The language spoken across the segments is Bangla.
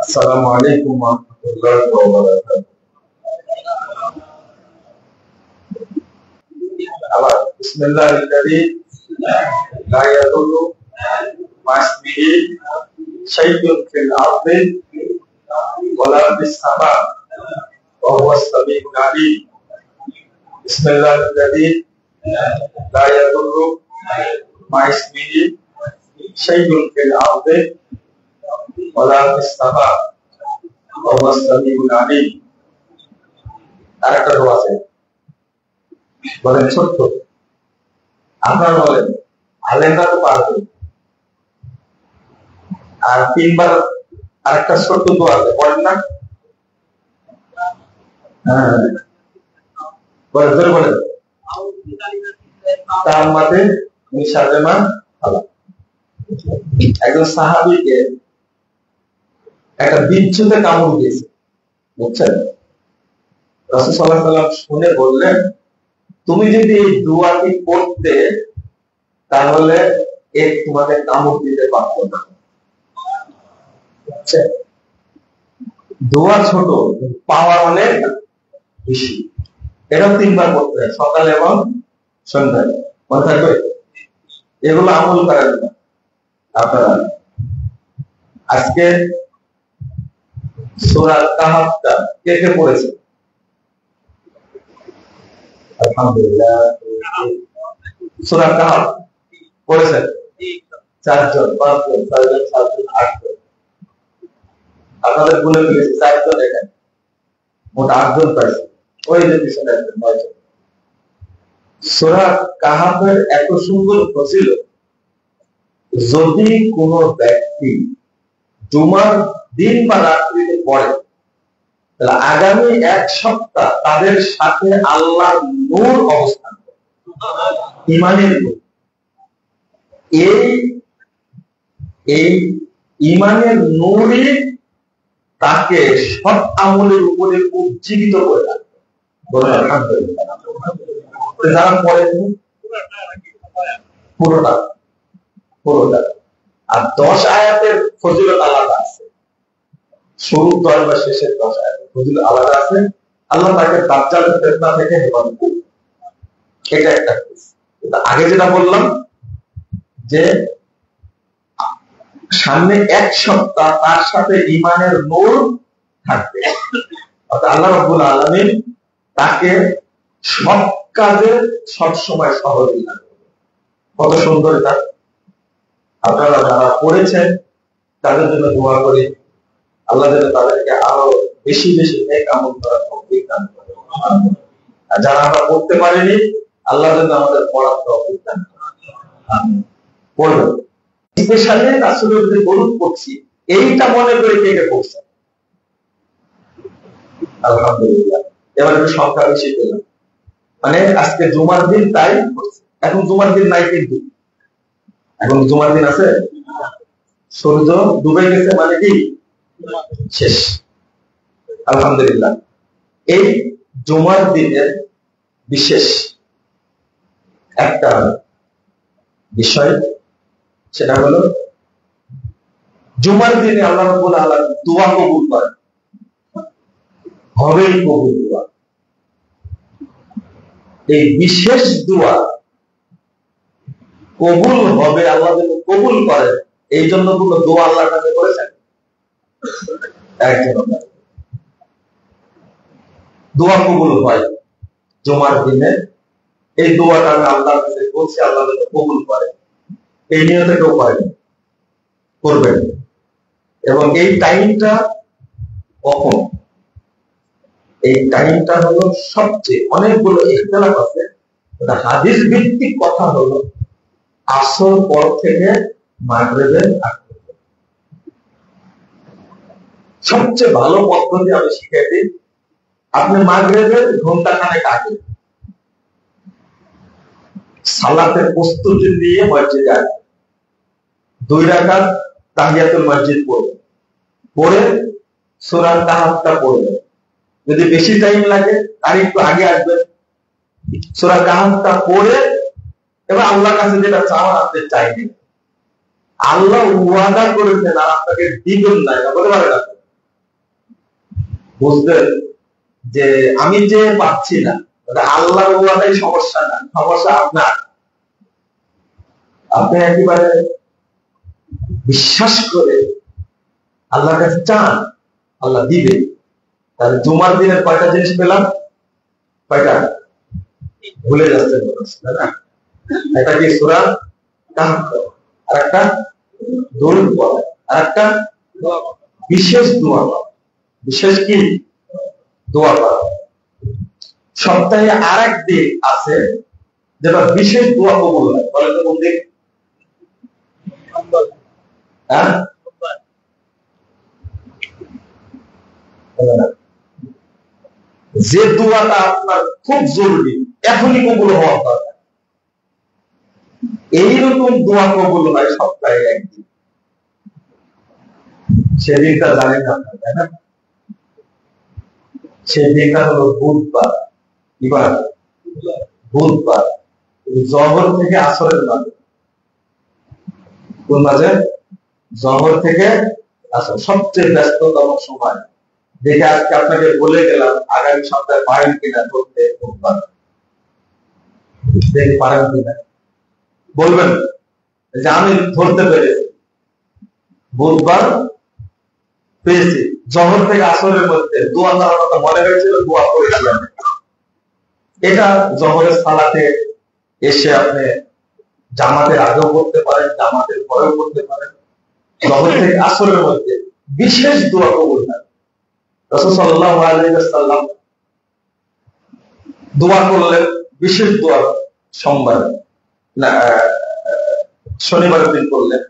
আসসালামু আলাইকুম ওয়া রাহমাতুল্লাহি ওয়া বারাকাতুহু। আবার বিসমিল্লাহির কারীম লা ইয়াদুররু মা ইসমিহি শাইউন ফিল আরদি ওয়ালা ফিস সামা ওয়া হুয়াস সামিউল আলীম। বিসমিল্লাহির কারীম লা ইয়াদুররু মা ইসমিহি শাইউন ফিল আরদি ওয়ালা ফিস সামা ওয়া হুয়াস সামিউল আলীম। আরেকটা দোয়া আছে, বলেন ছোট্ট, আপনারা বলেন, আলেমরা তো পারবে। আর তিনবার আরেকটা ছোট্ট দোয়া আছে, বলেন না? হ্যাঁ বলেন, ধরে বলেন, তার মাঝে মিশাজেমা আল্লাহ। একজন সাহাবীকে একটা বিচ্ছুতে কামড় দিয়েছে, বুঝছেন? রাসূল সাল্লাল্লাহু আলাইহি ওয়াসাল্লাম শুনে বললেন, তুমি যদি এই দোয়াটি পড়তে তাহলে তোমাকে কামড় দিতে পারত না। দোয়া ছোট, পাওয়ার অনেক বেশি। এটাও তিনবার পড়তে হয়, সকালে এবং সন্ধ্যায়। মনে থাকবে? এগুলো আমল করেন না আপনারা। আজকে সূরা কাহাফটা কে কে পড়েছে? আলহামদুলিল্লাহ। সূরা কাহাফ পড়েছেন? 4 জন, 5 জন, 6 জন, 7 জন, 8 জন। আপনাদের গুণে ফেলেছে 4 জন, এখানে মোট 8 জন পাইছে। ওই যে পিছনে একজন, 9 জন। সূরা কাহাফের এত সুন্দর ফজিলত, যদি কোনো ব্যক্তি জুমার দিন বা রাত্রিতে পড়ে, তাহলে আগামী 1 সপ্তাহ তাদের সাথে আল্লাহর নূর অবস্থান করে, ঈমানের নূর। এই ঈমানের নূরই তাকে সৎ আমলের উপরে উজ্জীবিত করে রাখবে। বলেন আলহামদুলিল্লাহ। যারা পড়েন পুরোটা, আর 10 আয়াতের ফজিলত আলাদা আছে। শুরু 10 বা শেষের 10 আয়াতের ফজিলত আলাদা আছে। আল্লাহ তাকে দাজ্জালের ফিতনা থেকে হেফাজত করবে। এটা একটা কেস। আগে যেটা বললাম যে সামনে 1 সপ্তাহ তার সাথে ঈমানের নূর থাকবে, অর্থাৎ আল্লাহ রাব্বুল আলামিন তাকে সব কাজে সব সময় সহযোগিতা করবে। কত সুন্দর এটা! আপনারা যারা পড়েছেন তাদের জন্য দোয়া করি, আল্লাহ যেন তাদেরকে আরো বেশি বেশি নেক আমল করার তৌফিক দান করেন। আর যারা আমরা পড়তে পারিনি, আল্লাহ যেন আমাদের পড়ার তৌফিক দান করেন। পড়বেন, স্পেশালি রাসূলের যে দরুদ পড়ছি, এইটা মনে করে কে কে পড়ছে? আলহামদুলিল্লাহ। এবার একটু সংখ্যা বেশি পেলাম। মানে আজকে জুমার দিন তাই পড়ছে। এখন জুমার দিন নাই, কিন্তু এখন জুমার দিন আছে? সূর্য ডুবে গেছে মানে কি শেষ। আলহামদুলিল্লাহ। এই জুমার দিনের বিশেষ একটা বিষয়, সেটা হলো জুমার দিনে আল্লাহ রাব্বুল আলামিন দোয়া কবুল করেন, হবেই কবুল দোয়া। এই বিশেষ দোয়া কবুল হবে, আল্লাহ যেন কবুল করেন, এই জন্য কোনো দোয়া আল্লাহর কাছে করেছেন? একজন দোয়া কবুল হয় জুমার দিনে। এই দোয়াটা আমি আল্লাহর কাছে বলছি, আল্লাহ যেন কবুল করে, এই নিয়তে কেউ করবেন। এবং এই টাইমটা কখন? এই টাইমটা হলো সবচেয়ে, অনেকগুলো ইখতিলাফ আছে, হাদিস ভিত্তিক কথা হলো আসর পর থেকে মাগরিবের আগ পর্যন্ত। সবচেয়ে ভালো পদ্ধতি আমি শিখিয়ে দিই, আপনি মাগরিবের ঘন্টাখানেক আগে সালাতের প্রস্তুতি নিয়ে মসজিদে আসবেন, 2 রাকাত তাহিয়াতুল মসজিদ পড়বেন, পড়ে সূরা কাহাফটা পড়বেন। যদি বেশি টাইম লাগে তার একটু আগে আসবেন, সূরা কাহাফটা পড়ে এবার আল্লাহর কাছে যেটা চাওয়ার আপনি চাইবেন। আল্লাহ ওয়াদা করেছেন আর আপনাকে দিবেন না, এটা বলতে পারে না। বুঝলেন যে আমি যে পাচ্ছি না, আল্লাহর ওয়াদাই সমস্যা না, সমস্যা আপনার। আপনি একেবারে বিশ্বাস করে আল্লাহর কাছে চান, আল্লাহ দিবে। তাহলে জুমার দিনের কয়টা জিনিস পেলাম? কয়টা? ভুলে যাচ্ছেন তাই না? এটা কি সূরা কাহফ, আর একটা দরুদ পড়া, আর একটা বিশেষ দোয়া পড়া। বিশেষ কি দোয়া পড়া। সপ্তাহে আর এক দিন আছে যেটা বিশেষ দোয়া কবুল হয়, বলেন তো কোন দিন? হ্যাঁ, যে দোয়াটা আপনার খুব জরুরি, এখনই কবুল হওয়া দরকার, এইরকম দোয়া কবুল হয় সপ্তাহে একদিন। সেদিনটা জানেন আপনার, তাই না? সেদিনটা হলো বুধবার। এবার বুধবার জহর থেকে আসরের মাঝে। কোন মাঝে? জহর থেকে আসর, সবচেয়ে ব্যস্ততম সময়। দেখে আজকে আপনাকে বলে গেলাম আগামী সপ্তাহে পারেন কিনা ধরতে বুধবার। দেখি পারেন কিনা, বলবেন যে আমি ধরতে পেরেছি, বুধবার পেয়েছি। জহর থেকে আসরের মধ্যে দোয়া করার কথা মনে হয়েছিল, দোয়া করেছিলাম। এটা জহরের সালাতে এসে আপনি জামাতের আগেও করতে পারেন, জামাতের পরেও করতে পারেন। জহর থেকে আসরের মধ্যে বিশেষ দোয়া কবুল হয়। রাসূল সাল্লাল্লাহু আলাইহি ওয়াসাল্লাম দোয়া করলেন, বিশেষ দোয়া সোমবার না শনিবারের দিন করলেন,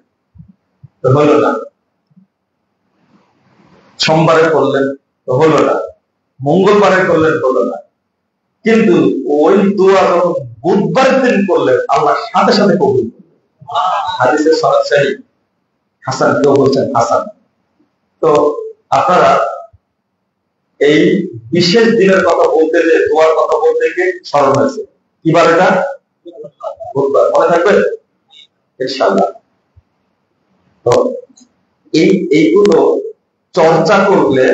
তো হলো না। সোমবারে করলেন, তো হলো না। মঙ্গলবারে করলেন, হলো না। কিন্তু ওই দোয়া যখন বুধবারের দিন করলেন, আল্লাহ সাথে সাথে কবুল করলেন। হাদিসে সরাসরি হাসান, কেউ বলছেন হাসান। তো আপনারা এই বিশেষ দিনের কথা বলতে, যে দোয়ার কথা বলতে গিয়ে স্মরণ হয়েছে, কিবার এটা? বুধবার। মনে থাকবে ইনশাআল্লাহ। তো এইগুলো চর্চা করলে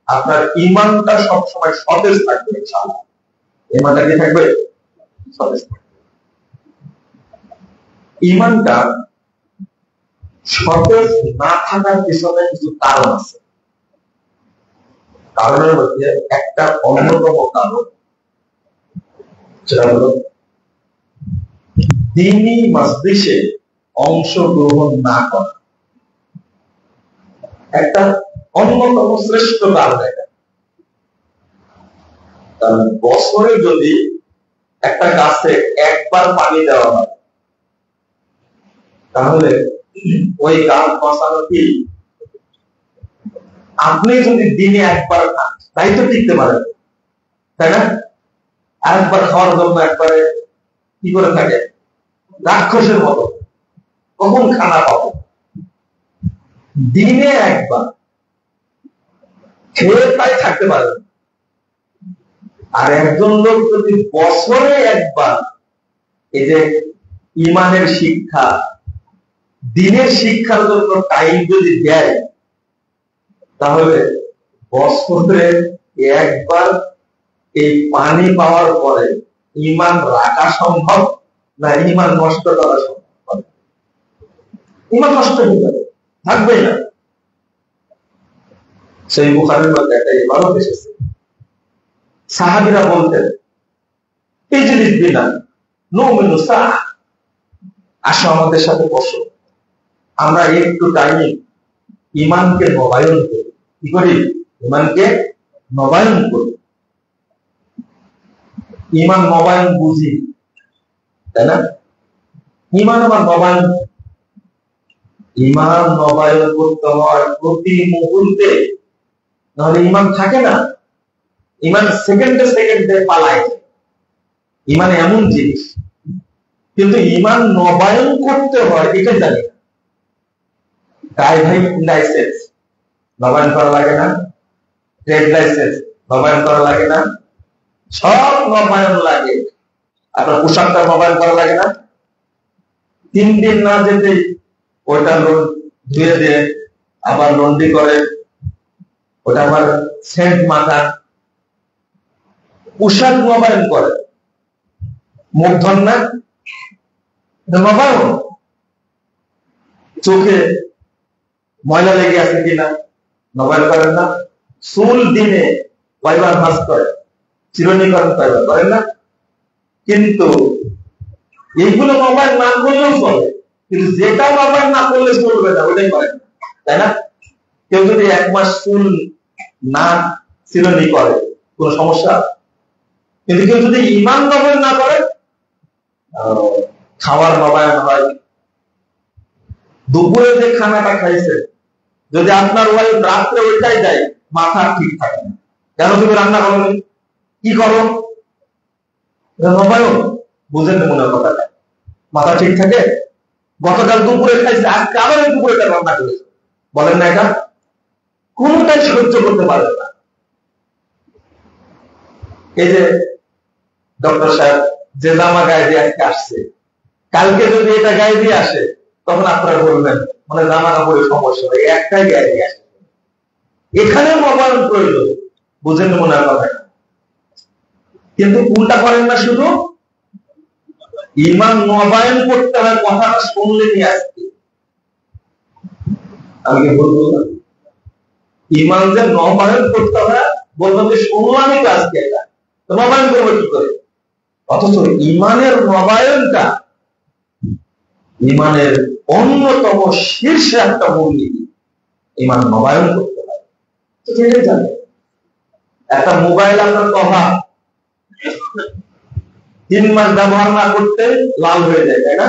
আপনার ইমানটা সবসময় সতেজ থাকবে ইনশাআল্লাহ। ইমানটা কি থাকবে? সতেজ থাকবে। ইমানটা সতেজ না থাকার পিছনে কিছু কারণ আছে। কারণের মধ্যে একটা অন্যতম কারণ, সেটা হলো দ্বীনি মাজলিসে অংশগ্রহণ না করা। একটা অন্যতম শ্রেষ্ঠ কারণ এটা। কারণ বছরে যদি একটা গাছে একবার পানি দেওয়া হয়, তাহলে ওই গাছ বাঁচানো কি? আপনি যদি দিনে একবার খান তাই তো টিকতে পারেন, তাই না? আরেকবার খাওয়ার জন্য একবারে কি করে থাকে, রাক্ষসের মতো কখন খানা পাবো। দিনে একবার খেয়ে তাই থাকতে পারে। আর একজন লোক যদি বছরে একবার এই যে ইমানের শিক্ষা, দিনের শিক্ষার জন্য টাইম যদি দেয়, তাহলে বছরে একবার এই পানি পাওয়ার পরে ইমান রাখা সম্ভব না ইমান নষ্ট করা সম্ভব? ইমান নষ্ট হয়ে যাবে, থাকবেই না। সেই বুখারীর মধ্যে একটা ইবারত এসেছে, সাহাবীরা বলতেন ইজলিস বিনা নুমিনু সাআহ, আসো আমাদের সাথে বসো, আমরা একটু টাইম ইমানকে নবায়ন করি। কি করি? ইমানকে নবায়ন করি। ইমান নবায়ন বুঝি, তাই না? ইমান আবার নবায়ন, ইমান নবায়ন করতে হয় প্রতি মুহূর্তে, নাহলে ইমান থাকে না। ইমান সেকেন্ডে সেকেন্ডে পালায়। ইমান এমন জিনিস, কিন্তু ইমান নবায়ন করতে হয় এটা জানি না। ড্রাইভিং লাইসেন্স নবায়ন করা লাগে না? ট্রেড লাইসেন্স নবায়ন করা লাগে না? সব নবায়ন লাগে। আপনার পোশাকটা নবায়ন করা লাগে না? 3 দিন না যেতে ওটা ধুয়ে দিয়ে আবার লন্ড্রি করে, ওটা আবার সেন্ট মাখা, পোশাক নবায়ন করে, মূর্ধন না নবায়ন। চোখে ময়লা লেগে আছে কিনা নবায়ন করেন না, চুল দিনে কয়বার ভাঁজ করে, চিরুনিকরণ কয়বার করেন না। কিন্তু এইগুলো নবায়ন না করলেও চলে, কিন্তু যেটা নবায়ন না করলে চলবে না ওটাই করেন, তাই না? কেউ যদি 1 মাস চুল না চিরুনি করে কোন সমস্যা? কিন্তু কেউ যদি ঈমান নবায়ন না করে, খাওয়ার নবায়ন হয়, দুপুরে যে খানাটা খাইছে যদি আপনার ওয়াইফ রাত্রে ওইটাই দেয়, মাথা ঠিক থাকে না। কেন? তুমি রান্না করো, কি করো? নবায়ন বুঝেন মনে কথাটা, মাথা ঠিক থাকে। গতকাল দুপুরে খাইছে, আজকে আবার দুপুরে রান্না করেছে, বলেন না এটা কোনটাই সহ্য করতে পারে না। এই যে ডক্টর সাহেব যে জামা গায়ে দিয়ে আজকে আসছে, কালকে যদি এটা গায়ে দিয়ে আসে তখন আপনারা বলবেন মানে জামা কাপড়ের সমস্যা, একটাই গায়ে দিয়ে আসে। এখানে নবায়ন প্রয়োজন, বুঝেন মনে কথা। কিন্তু কোনটা করেন না, শুধু ঈমান নবায়ন করতে হয় কথাটা শুনলে নিয়ে আসছে। আমি কি বলবো না? ঈমান যে নবায়ন করতে হয় বলবো যে শুনলামই তো আজকে, এটা তো নবায়ন করবো কি করে? অথচ ঈমানের নবায়নটা ঈমানের অন্যতম শীর্ষে একটা মূলনীতি, ঈমান নবায়ন করতে হয়। তো জেনে জানে একটা মোবাইল আপনার কথা 3 মাস ব্যবহার না করতে লাল হয়ে যায়, তাই না?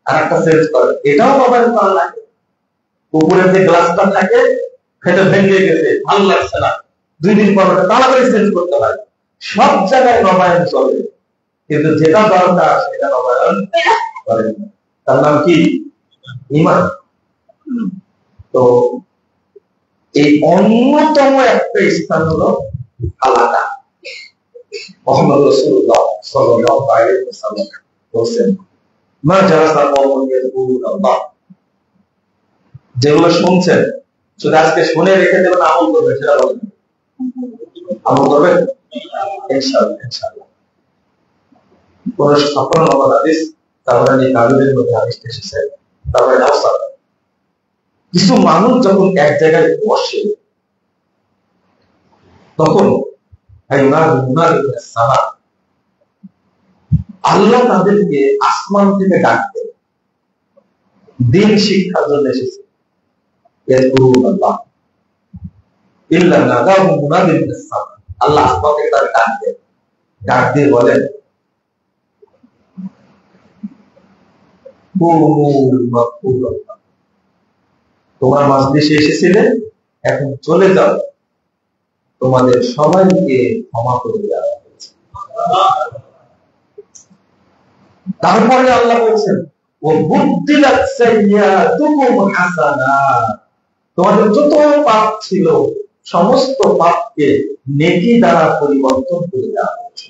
আর একটা চেঞ্জ করে, এটাও নবায়ন করা লাগে। উপরে যে গ্লাসটা থাকে সেটা ভেঙে গেছে, ভালো লাগছে না, 2 দিন পর তাড়াতাড়ি চেঞ্জ করতে হয়। সব জায়গায় নবায়ন চলে, কিন্তু যেটা দরকার সেটা নবায়ন করে না। তার নাম কি? ঈমান। তো এই অন্যতম একটা স্থান হলো আলাদা। মুহাম্মদ রাসূলুল্লাহ সাল্লাল্লাহু আলাইহি ওয়াসাল্লাম বলেন, মা জালাসা কওমুন ইয়াযকুরুল্লাহ, যেগুলো শুনছেন শুধু আজকে শুনে রেখে দেবেন, আমল করবেন, সেটা বলেন। আমল করবেন ইনশাআল্লাহ। ইনশাআল্লাহ কোন সফল হাদিস তারপরে কাবিলের মধ্যে হাদিস এসেছে। তারপরে আওসাদ কিছু মানুষ যখন এক জায়গায় বসে তখন আল্লাহ তাদেরকে আসমান থেকে ডাকতে, দিন শিক্ষার জন্য এসেছে। আল্লাহ আসমান থেকে তাদের ডাকতে, ডাক দিয়ে বলেন, তোমার মাজলিসে এসেছিলে, এখন চলে যাও, তোমাদের সবাইকে ক্ষমা করে দেওয়া হয়েছে। তারপরে আল্লাহ বলছেন, ও বুদ্দিলাত সাইয়্যাতুকুম হাসানাত, তোমাদের যত পাপ ছিল সমস্ত পাপকে নেকি দ্বারা পরিবর্তন করে দেওয়া হয়েছে।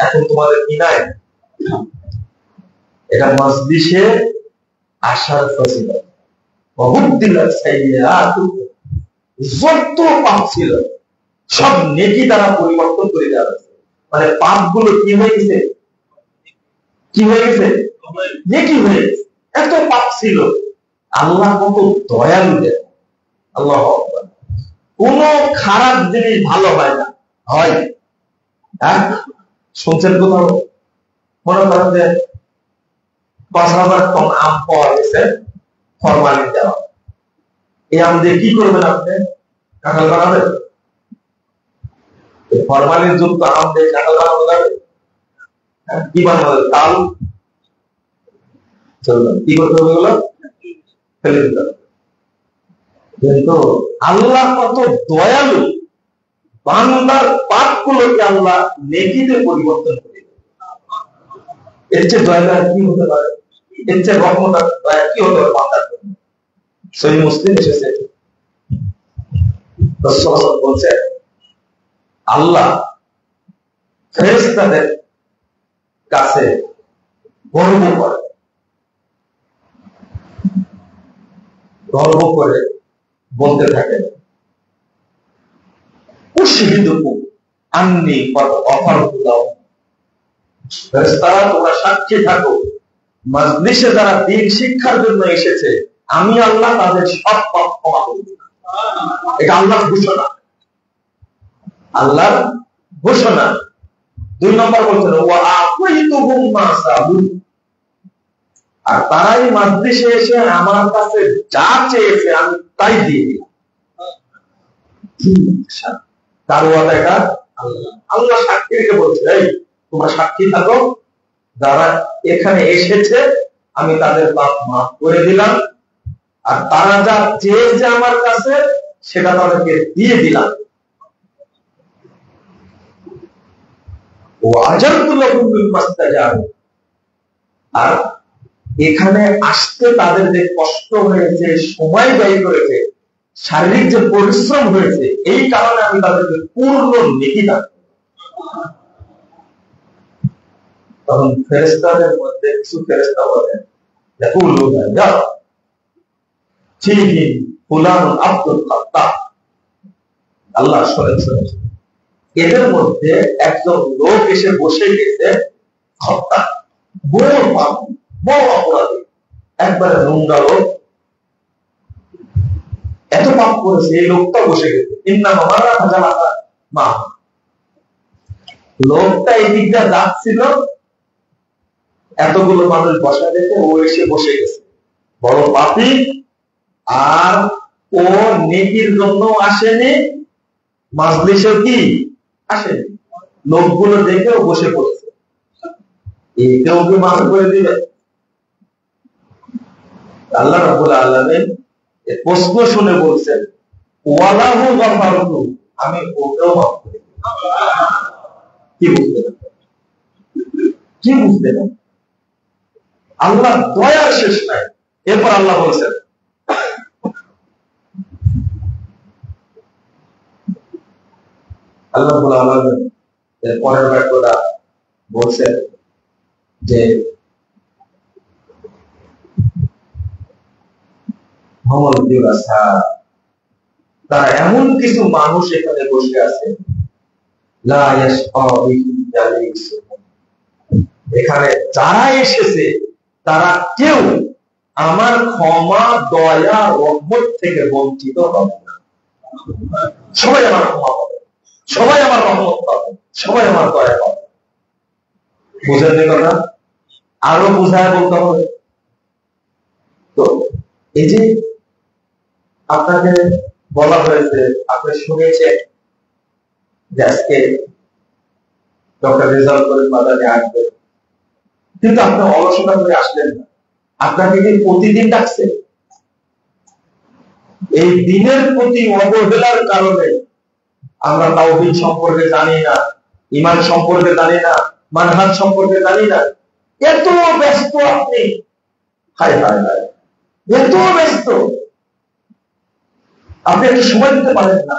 এখন তোমাদের কি নাই? এটা মজলিসে আসার ফজিলত। ও বুদ্দিলাত সাইয়্যাতুকুম, যত পাপ ছিল সব নেকি দ্বারা পরিবর্তন করে দেওয়া হয়েছে। মানে পাপগুলো কি হয়ে গেছে? কি হয়ে গেছে? নেকি হয়ে গেছে। এত পাপ ছিল, আল্লাহ কত দয়ালু দেন। আল্লাহু আকবার। কোন খারাপ জিনিস ভালো হয় না, হয়? হ্যাঁ, শুনছেন কোথাও? মনে করেন যে ৫,০০০ টন আম পাওয়া গেছে, ফরমালিন দেওয়া, এই আম দিয়ে কি করবেন আপনি? কাঁঠাল বানাবেন? ফরমালিন যুক্ত আম দিয়ে কাঁঠাল বানানো যাবে? কি বানাবে? তাল চলবে, কি করতে হবে? ওগুলো ফেলে দিতে হবে। কিন্তু আল্লাহ কত দয়ালু, বান্দার পাপগুলোকে আল্লাহ নেকিতে পরিবর্তন করে। এর চেয়ে দয়া কি হতে পারে? এর চেয়ে রহমত দয়া কি হতে পারে বান্দার জন্য? সহিহ মুসলিম এসেছে, রাসূলুল্লাহ বলছেন, আল্লাহ ফেরেশতাদের কাছে গর্ব করে, গর্ব করে বলতে থাকেন, ফেরেশতারা তোমরা সাক্ষী থাকো, মাজলিসে যারা দ্বীন শিক্ষার জন্য এসেছে আমি আল্লাহ তাদের সব পাপ ক্ষমা করব। এটা আল্লাহর ঘোষণা, আল্লাহর ঘোষণা। 2 নম্বর বলছেন ওয়া আতাইতুহুম মা সালু, আর তারাই মাজলিসে এসে আমার কাছে যা চেয়েছে আমি তাই দিয়ে দিলাম। তার ওয়াদা এটা আল্লাহ, আল্লাহ সাক্ষী রেখে বলছে এই তোমরা সাক্ষী থাকো, যারা এখানে এসেছে আমি তাদের পাপ মাফ করে দিলাম, আর তারা যা চেয়েছে আমার কাছে সেটা তাদেরকে দিয়ে দিলাম। ও আজারতুল্লাহুম বিমাস্তাজাবু, আর এখানে আসতে তাদের যে কষ্ট হয়েছে, সময় ব্যয় করেছে, শারীরিক যে পরিশ্রম হয়েছে, এই কারণে আমি তাদেরকে পূর্ণ নেকি দান করব। তখন ফেরেশতাদের মধ্যে কিছু ফেরেশতা বলেন ইয়াকুলুনা ইয়া ফীহি ফুলান আব্দুল ফাত্তাহ, আল্লাহ শুনেছেন এদের মধ্যে একজন লোক এসে বসে গেছে খত্তা, বড় পাপী, বড় অপরাধী, একবারে নোংরা লোক, এত পাপ করেছে এই লোকটা বসে গেছে। ইন্নামা মারা হাজালাতা মা, লোকটা এই দিকটা যাচ্ছিল, এতগুলো মানুষ বসা দেখে ও এসে বসে গেছে, বড় পাপী, আর ও নেকির জন্য আসেনি, মাজলিসে কি আসেনি, লোকগুলো দেখে ও বসে পড়েছে। এটাও কি মাফ করে দিবে? আল্লাহ রাব্বুল আলামিন এই প্রশ্ন শুনে বলছেন ওয়ালাহু গাফারতু, আমি ওকেও মাফ করে দিই। কি বুঝতে না, কি বুঝতে না, আল্লাহ দয়ার শেষ নাই। এরপর আল্লাহ বলছেন আল্লাহ রাব্বুল আলামিন এর পরের বাক্যটা বলছেন যে তারা এমন কিছু মানুষ এখানে বসে আছে, এখানে যারা এসেছে তারা কেউ আমার ক্ষমা, দয়া, রহমত থেকে বঞ্চিত হবে না। সবাই আমার ক্ষমা পাবে, সবাই আমার রহমত পাবে, সবাই আমার দয়া পাবে। বুঝেন কথা? আরো বুঝায় বলতে হবে। তো এই যে আপনাকে বলা হয়েছে, আপনি শুনেছেন যে আজকে ডক্টর রেজাল্ট করে বাজারে আসবে, কিন্তু আপনি অলসতা করে আসলেন না। আপনাকে কি প্রতিদিন ডাকছে? এই দিনের প্রতি অবহেলার কারণে আমরা তাওহীদ সম্পর্কে জানি না, ঈমান সম্পর্কে জানি না, মানহাজ সম্পর্কে জানি না। এত ব্যস্ত আপনি, হায় হায় হায়, এত ব্যস্ত, আপনি একটু সময় দিতে পারেন না।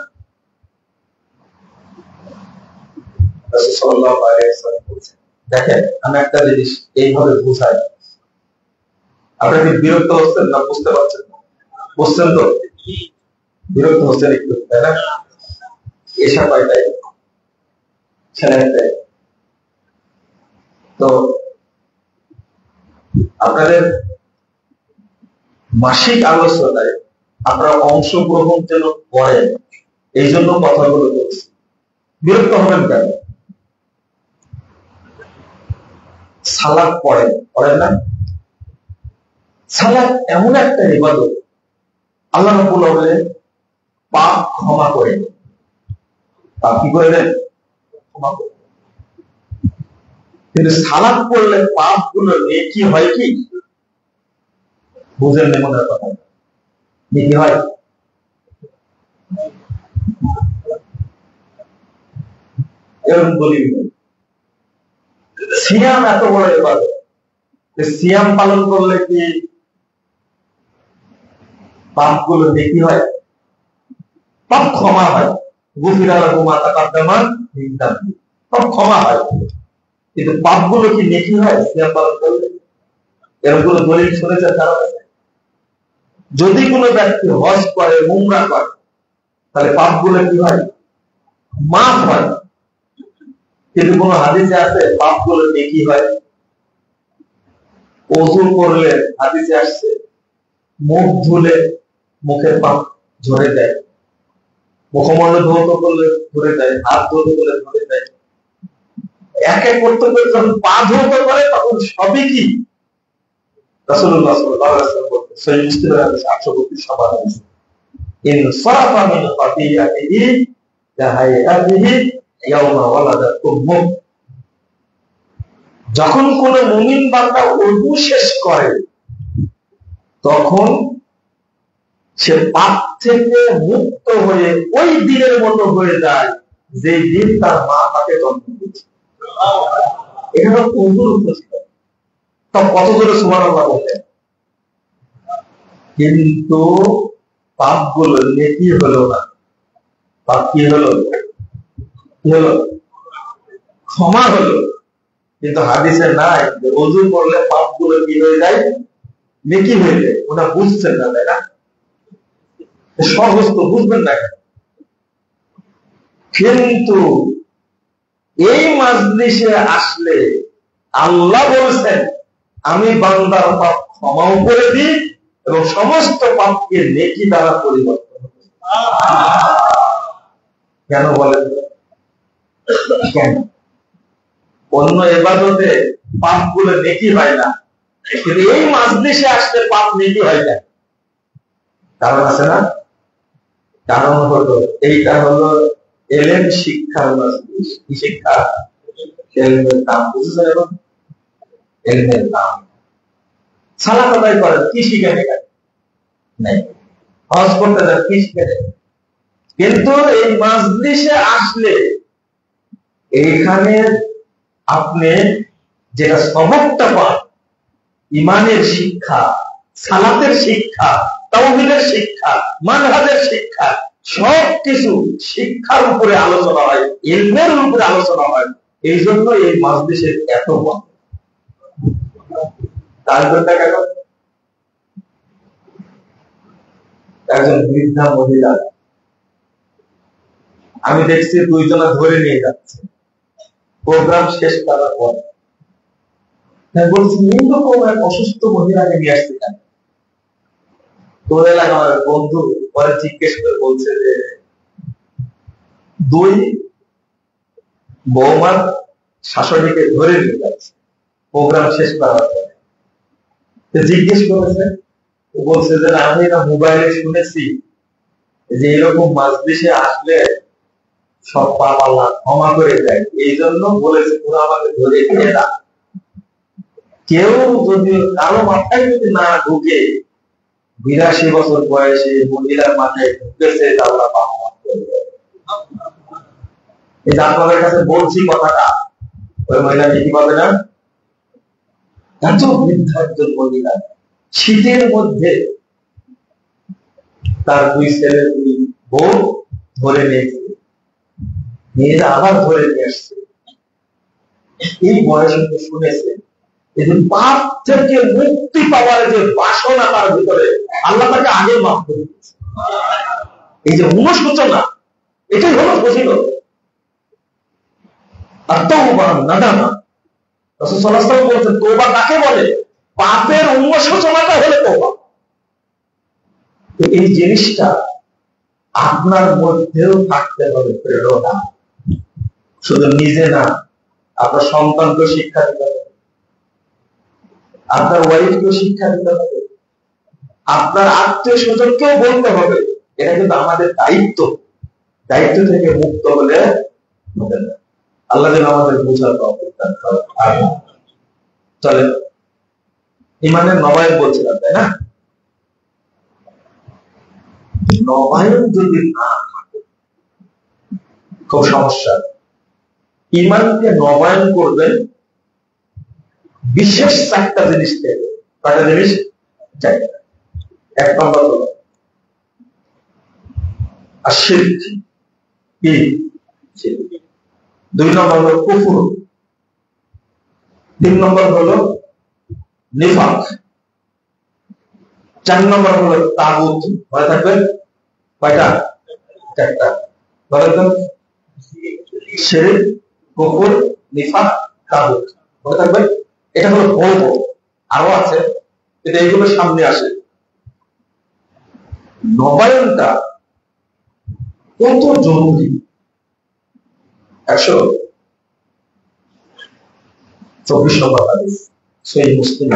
রাসূল সাল্লাল্লাহু আলাইহি ওয়াসাল্লাম বলেছেন, দেখেন আমি একটা জিনিস এইভাবে বুঝাই, আপনি কি বিরক্ত হচ্ছেন না? বুঝতে পারছেন না? বুঝছেন তো? বিরক্ত হচ্ছেন একটু, তাই না? এসা পাইটাই ছেলে। তো আপনাদের মাসিক আলোচনায় আপনারা অংশগ্রহণ যেন করেন, এই জন্য কথাগুলো বলছি। বিরক্ত হবেন কেন? সালাত পড়েন, পড়েন না? সালাত এমন একটা ইবাদত, আল্লাহ রাব্বুল আলামিন পাপ ক্ষমা করে দেন। পাপ কি করে দেন? ক্ষমা করে দেন। কিন্তু সালাত পড়লে পাপ গুলো নেকি হয় কি? বুঝেন না মনের কথা? নেকি হয়? এরকম বলি সিয়াম এত বড় ইবাদত, সিয়াম পালন করলে কি পাপগুলো নেকি হয়? পাপ ক্ষমা হয়, গুফিরা লাহু মা তাকাদ্দামা মিন যামবি, পাপ ক্ষমা হয়। কিন্তু পাপগুলো কি নেকি হয় সিয়াম পালন করলে? এরকম দলিল শুনেছেন কারো কাছে? যদি কোনো ব্যক্তি হজ করে, উমরা করে, তাহলে পাপগুলো কি হয়? মাফ হয়। কিন্তু কোন হাদিসে আছে পাপগুলো নেকি হয়? ওযু করলে হাদিসে আসছে মুখ ধুলে মুখের পাপ ঝরে যায়, মুখমণ্ডল ধৌত করলে ধরে যায়, হাত ধৌত করলে ধরে যায়। এক এক করতে করে যখন পা ধৌত করে তখন সবই কি রাসূলুল্লাহ সাল্লাল্লাহু আলাইহি ওয়াসাল্লাম বলতেন, সহিহ মুসলিমের হাদিস 832 নম্বর হাদিস, ইন সারাফা মিন খাতিয়াতিহি কাহাইয়াতিহি ইয়াওমা ওয়ালাদাতুম উম্মুহ। যখন কোন মুমিন বান্দা ওযু শেষ করে তখন সে পাপ থেকে মুক্ত হয়ে ওই দিনের মতো হয়ে যায় যে দিন তার মা তাকে জন্ম দিয়েছে। এটা ওযুর উপস্থিত। তো কত জোরে সুবহানাল্লাহ বললেন। কিন্তু পাপগুলো নেকি হলো না, পাপ কি হলো? ক্ষমা হলো। কিন্তু হাদিসে নাই যে ওযু করলে পাপগুলো কি হয়ে যায়? নেকি হয়ে যায়। ওটা বুঝছেন না, তাই না? সহজ তো, বুঝবেন না। কিন্তু এই মাজলিসে আসলে আল্লাহ বলছেন আমি বান্দার পাপ ক্ষমাও করে দিই এবং সমস্ত পাপকে নেকি দ্বারা পরিবর্তন করি। কেন বলেন? কেন? অন্য ইবাদতে পাপগুলো নেকি হয় না, কিন্তু এই মাজলিসে আসলে পাপ নেকি হয় না। কারণ আছে না? কারণ হলো এইটা হলো এলেম শিক্ষার মাজলিস। কি শিক্ষা? এলমের দাম বুঝছেন? এখন এলমের দাম। সালাত আদায় করেন, কি শিখে নেবেন? নাই। হজ করতে যান, কি শিখে নেবেন? কিন্তু এই মাজলিসে আসলে এইখানে আপনি যেটা সবকটা পান, ইমানের শিক্ষা, সালাতের শিক্ষা, তাওহীদের শিক্ষা, মানহাজের শিক্ষা, সবকিছু শিক্ষার উপরে আলোচনা হয়, ইলমের উপরে আলোচনা হয়। এই জন্য এই মাজলিসের এত বড়। তারপর দেখা গেল একজন বৃদ্ধা মহিলা, আমি দেখছি দুইজনা ধরে নিয়ে যাচ্ছে প্রোগ্রাম শেষ করার পর। বলছি এইরকম এক অসুস্থ মহিলাকে নিয়ে আসতে চান? তোর এলাকার বন্ধু পরে জিজ্ঞেস করে বলছে যে দুই বৌমার শাশুড়িকে ধরে নিয়ে যাচ্ছে প্রোগ্রাম শেষ করার পরে। জিজ্ঞেস করেছে, বলছে যে আমি এটা মোবাইলে শুনেছি যে এরকম মাজলিসে আসলে সব পাপ আল্লাহ ক্ষমা করে দেয়, এই জন্য বলেছে পুরো আমাকে ধরে নিয়ে যা। কেউ যদি কারো মাথায় যদি না ঢুকে 82 বছর বয়সে মহিলার মাথায় ঢুকেছে আল্লাহ পাপ মাফ করবে। এটা আপনাদের কাছে বলছি কথাটা, ওই মহিলা কি পাবে না? এত বৃদ্ধ একজন মহিলা, শীতের মধ্যে তার দুই ছেলে দুই বউ ধরে নিয়েছে, মেয়েরা আবার ধরে নিয়ে আসছে। এই বয়সে শুনেছে পাপ থেকে মুক্তি পাওয়ার যে বাসনা তার ভিতরে, আল্লাহ তাকে আগে মাফ করে দিয়েছে। এই যে অনুশোচনা, এটাই হলো ফজিলত। আর তওবা নাদামা, রাসূল সাল্লাল্লাহু আলাইহি ওয়াসাল্লাম বলেছেন তওবা কাকে বলে? পাপের অনুশোচনাটা হলো তওবা। এই জিনিসটা আপনার মধ্যেও থাকতে হবে, প্রেরণা। শুধু নিজে না, আপনার সন্তানকে শিক্ষা দিতে হবে, আপনার ওয়াইফকে শিক্ষা দিতে হবে, আপনার আত্মীয় স্বজনকেও বলতে হবে। এটা কিন্তু আমাদের দায়িত্ব। দায়িত্ব থেকে মুক্ত হলে আল্লাহ যেন আমাদের বোঝার চলে। ইমানের নবায়ন বলছিলাম, তাই না? নবায়ন যদি না থাকে খুব সমস্যা। ইমানকে নবায়ন করবেন বিশেষ চারটা জিনিস থেকে। কয়টা জিনিস? চারটা। এক নম্বর হলো আশিরক, কি? দুই নম্বর হলো কুফর, তিন নম্বর হলো নিফাক, 4 নম্বর হলো তাগুত। মনে থাকবেন কয়টা? 4টা। বলেন তো, শিরক, কুফর, নিফাক, তাগুত। মনে থাকবেন, এটা হলো বলব, আরো আছে, কিন্তু এইগুলো সামনে আসে। নবায়নটা কত জরুরি। 124 নম্বর হাদিস, সহিহ মুসলিম।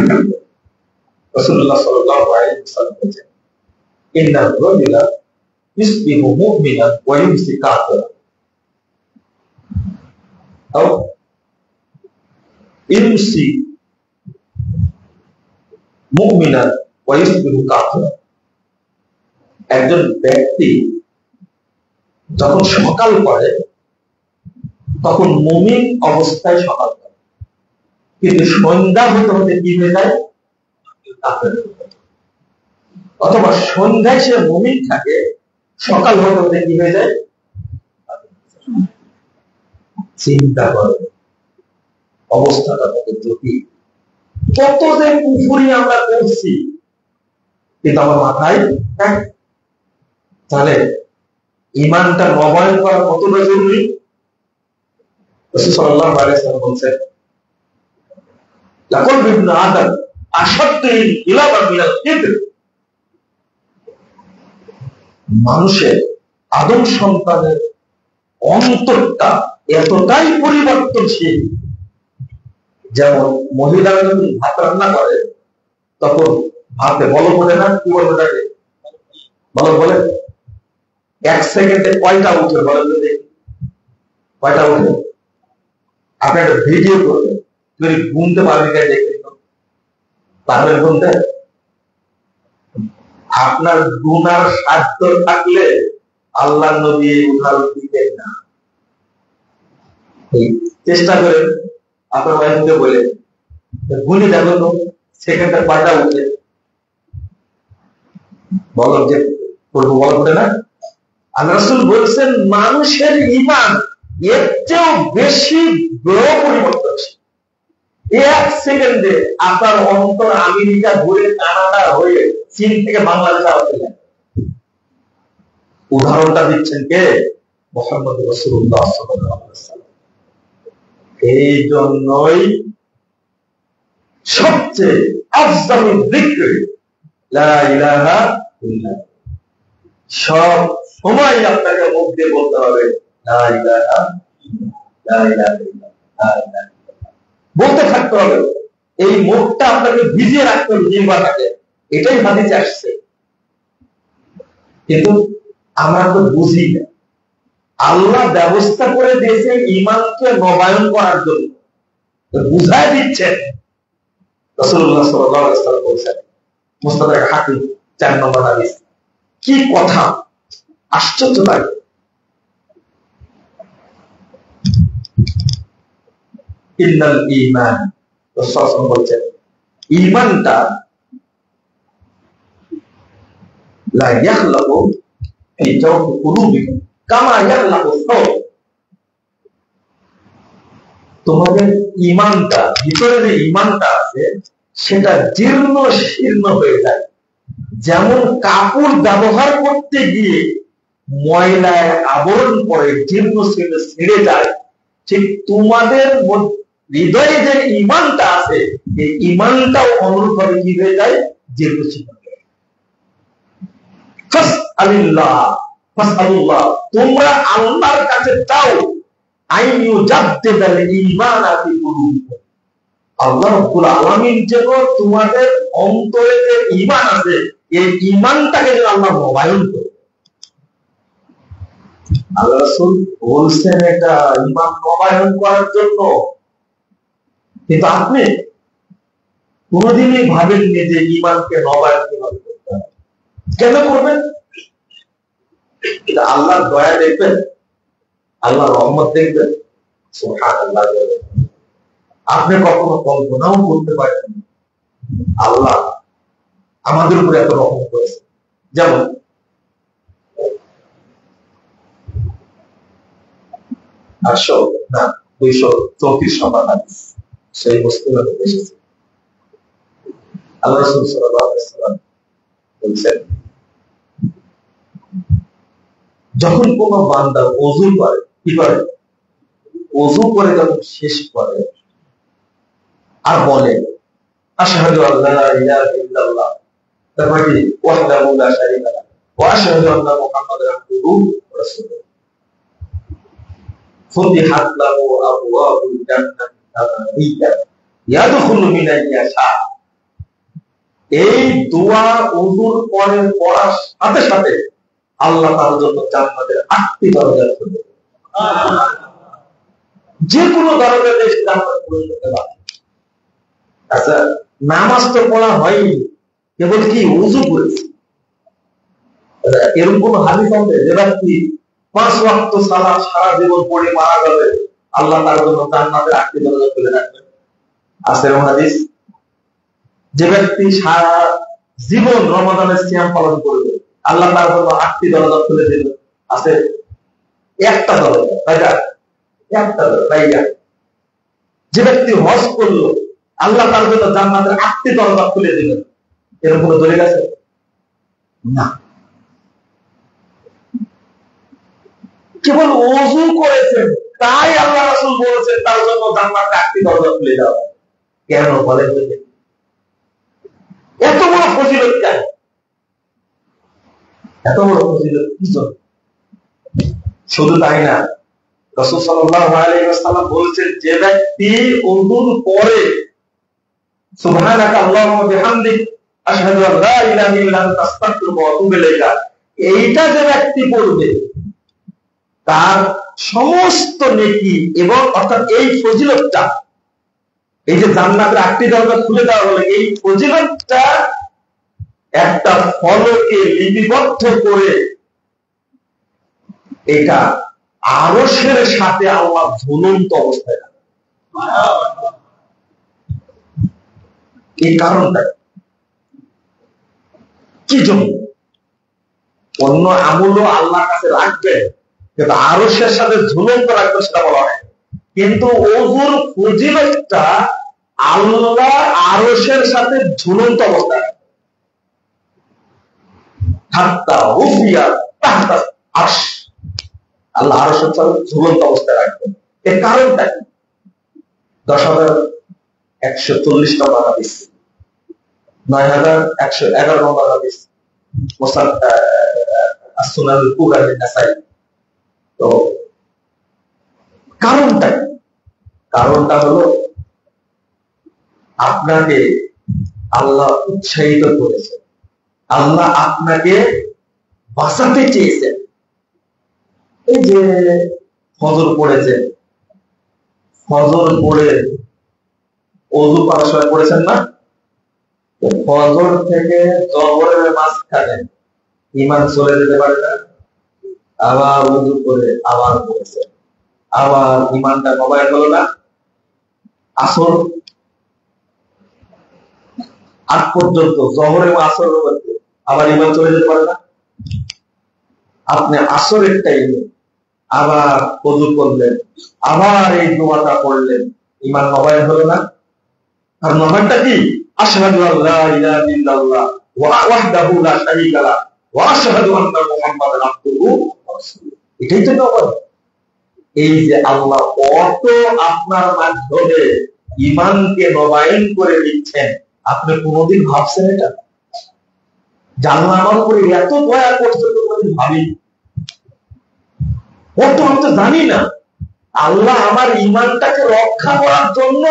রাসূলুল্লাহ সাল্লাল্লাহু আলাইহি ওয়াসাল্লাম বলেছেন, ইন্নার রাজুলা ইসবিহু মুমিনান ওয়া ইমসি কাফিরা। আও ইমসি মুমিনান ওয়া ইসবিহু কাফিরা। একজন ব্যক্তি যখন সকাল করে তখন মুমিন অবস্থায় সকাল করে, কিন্তু সন্ধ্যা হতে হতে কি হয়ে যায়? কাফের। অথবা সন্ধ্যায় সে মুমিন থাকে, সকাল হতে হতে কি হয়ে যায়? চিন্তা করে, অবস্থাটা কত জটিল। কত যে কুফরি আমরা করছি, কিন্তু আমার মাথায় তাহলে ইমানটা নবায়ন করা কতটা জরুরি। রাসূল সাল্লাল্লাহু আলাইহি ওয়াসাল্লাম বলেন, লাকুল ইবনে আদম আশাদ্দু ইলাবান মিনাল কিবর। মানুষের, আদম সন্তানের অন্তরটা এতটাই পরিবর্তনশীল, যেমন মহিলারা যখন ভাত রান্না করে তখন ভাতে বলক ওঠে না, কি বলবো তাকে? বলক বলে। 1 সেকেন্ডে কয়টা উঠে বলেন তো দেখি, কয়টা উঠে? আপনি একটা ভিডিও করবেন, যদি গুনতে পারবেন দেখবেন তো, পারবেন গুনতে? আপনার গুনার সাধ্য থাকলে আল্লাহ নবী উদাহরণ দিতেন না। চেষ্টা করেন, আপনার ওয়াইফকে বলে গুনে দেখো তো সেকেন্ডে কয়টা উঠে। বলো যে করবো, বলা করে না। আল্লাহ রাসূল বলছেন, মানুষের ঈমান এর চেয়েও বেশি বড় পরিবর্তনশীল। 1 সেকেন্ডে আপনার অন্তর আমেরিকা ঘুরে কানাডা হয়ে চীন থেকে বাংলাদেশে আসতে যায়। উদাহরণটা দিচ্ছেন কে? মুহাম্মদ রাসূলুল্লাহ সাল্লাল্লাহু আলাইহি ওয়াসাল্লাম। এই জন্যই সবচেয়ে আফজালুল যিকর লা ইলাহা ইল্লাল্লাহ। সব সময় আপনাকে মুখ দিয়ে বলতে হবে লা ইলাহা ইল্লাল্লাহ, লা ইলাহা ইল্লাল্লাহ, বলতে থাকতে হবে। এই মুখটা আপনাকে ভিজিয়ে রাখতে হবে জিহ্বাটাকে, এটাই হাদিসে আসছে। কিন্তু আমরা তো বুঝি না। আল্লাহ ব্যবস্থা করে দিয়েছেন ঈমানকে নবায়ন করার জন্য, বুঝায় দিচ্ছেন। রাসূলুল্লাহ সাল্লাল্লাহু আলাইহি ওয়াসাল্লাম বলেছেন, মুস্তাদরাক হাকিম 4 নম্বর হাদিস, কি কথা, আশ্চর্য লাগে। ইন্নাল ঈমান, রাসূল বলেছেন, ঈমানটা লা ইয়াখলাকু ফি জাওফি কুলুবিকুম কামা ইয়াখলাকু সাওব। তোমাদের ঈমানটা, ভিতরে যে ঈমানটা আছে সেটা জীর্ণ শীর্ণ হয়ে যায়। যেমন কাপড় ব্যবহার করতে গিয়ে ময়লায় আবরণ পড়ে, জীর্ণ শীর্ণ ছিঁড়ে যায়, ঠিক তোমাদের হৃদয়ে যে ঈমানটা আছে এই ঈমানটাও অনুরূপভাবে কি হয়ে যায়? জীর্ণ শীর্ণ হয়ে যায়। ফাসআলিল্লাহ ফাসআলুল্লাহ, তোমরা আল্লাহর কাছে চাও আইয়ু জাদ্দিদাল ঈমান ফি কুলুবিকুম, আল্লাহ রাব্বুল আলামিন যেন তোমাদের অন্তরে যে ঈমান আছে এই ঈমানটাকে যেন আল্লাহ নবায়ন করে। আল্লাহ রাসূল বলছেন এটা ঈমান নবায়ন করার জন্য, কিন্তু আপনি কোনদিনই ভাবেননি যে ঈমানকে নবায়ন কিভাবে করতে হবে, কেন করবেন? এটা আল্লাহর দয়া দেখবেন, আল্লাহর রহমত দেখবেন। সুবহানাল্লাহ, আপনি কখনো কল্পনাও করতে পারেন আল্লাহ আমাদের উপরে এত রহমত করেছে। যেমন 234 নম্বর হাদিস, সেই মুসলিমে এসেছে, আল্লাহ রাসূল সাল্লাল্লাহু আলাইহি ওয়াসাল্লাম বলছেন যখন কোন বান্দা ওযু করে কি করে, ওযু করে যখন শেষ করে আর বলে আশহাদু আল্লা ইলাহা ইল্লাল্লাহ, তারপর কি ওয়াহদাহু লা শারীকা লাহু ওয়া আশহাদু আন্না মুহাম্মাদান আবদুহু ওয়া রাসূলুহু, ফুতিহাত লাহু আবওয়াবুল জান্নাতি তাবাইয়া ইয়াদখুলু মিন আইয়াশা। এই দোয়া ওযুর পরে পড়ার সাথে সাথে আল্লাহ তার জন্য জান্নাতের 8টি দরজা খুলে দেন। যে কোনো দরজা দিয়ে জান্নাত প্রবেশ করতে পারে। আচ্ছা, নামাজ তো পড়া হয়নি, কেবল কি ওযু করেছে। এরকম কোন হাদিস আছে যে ব্যক্তি 5 ওয়াক্ত সালাত সারা জীবন পড়ে মারা যাবে, আল্লাহ তার জন্য জান্নাতের 8টি দরজা খুলে রাখবেন? আছে এরকম হাদিস? যে ব্যক্তি সারা জীবন রমাদানের সিয়াম পালন করবে, আল্লাহ তার জন্য 8টি দরজা খুলে দিল? আছে একটা দরজা, তাই না? একটা দরজা, তাই না? যে ব্যক্তি হজ করলো, আল্লাহ তার জন্য জান্নাতের 8টি দরজা খুলে দিলেন? এরকম কোনো দলিল আছে? না। কেবল ওযু করেছেন তাই আল্লাহ রাসূল বলেছেন তার জন্য জান্নাতের 8টি দরজা খুলে দেওয়া। কেন বলেন? এত বড় ফজিলত কেন? এত বড় ফজিলত কি জন্য? শুধু তাই না, রাসূল সাল্লাল্লাহু আলাইহি ওয়াসাল্লাম বলেছেন যে ব্যক্তি ওযুর পরে সুবহানাকা আল্লাহুম্মা বিহামদিক আশহাদু আল্লা ইলাহা ইল্লা আনতা আস্তাগফিরুকা ওয়া আতুবু ইলাইকা, এইটা যে ব্যক্তি পড়বে তার সমস্ত নেকি এবং অর্থাৎ এই ফজিলতটা, এই যে জান্নাতের 8টি দরজা খুলে দেওয়া হলো, এই ফজিলতটা একটা ফলকে লিপিবদ্ধ করে এটা আরশের সাথে আল্লাহ ঝুলন্ত অবস্থায় রাখে। এই কারণটা কি জন্য? অন্য আমলও আল্লাহর কাছে রাখবে, কিন্তু আরশের সাথে ঝুলন্ত রাখবে সেটা বলা হয়। কিন্তু ওযুর ফজিলতটা আল্লাহ আরশের সাথে ঝুলন্ত অবস্থায় হাত্তা রুফিয়া তাহতা আরশ, আল্লাহ আরশের সাথে ঝুলন্ত অবস্থায় রাখবেন। এর কারণটা কি? 10,140 নম্বর হাদিস, 9,111 নম্বর হাদিস, সুনানুল কুবরা লিন-নাসাই। তো কারণটা কি? কারণটা হলো আপনাকে আল্লাহ উৎসাহিত করেছে, আল্লাহ আপনাকে বাঁচাতে চেয়েছেন। এই যে ফজর পড়েছেন, ফজর পড়ে ওযু করার সময় পড়েছেন না? ফজর থেকে জোহরের মাঝখানে ঈমান চলে যেতে পারে না? আবার ওযু করে আবার পড়েছেন, আবার ঈমানটা নবায়ন হলো না? আসর আগ পর্যন্ত জোহর এবং আসরের মধ্যে আবার ঈমান চলে যেতে পারে না? আপনি আসরের টাইমে আবার ওযু করলেন, আবার এই দোয়াটা পড়লেন, ঈমান নবায়ন হলো না? আর নবায়নটা কি? আশহাদু আল্লা ইলাহা ইল্লাল্লাহ ওয়াহদাহু লা শারীকা লাহু ওয়া আশহাদু আন্না মুহাম্মাদান আবদুহু ওয়া রাসূলুহু। এটাই তো নবায়ন। এই যে আল্লাহ কত আপনার মাধ্যমে ঈমানকে নবায়ন করে দিচ্ছেন, আপনি কোনদিন ভাবছেন এটা? জানলা আমার উপরে এত দয়া করছে তো কোনদিন ভাবি? কত আমি তো জানি না। আল্লাহ আমার ঈমানটাকে রক্ষা করার জন্য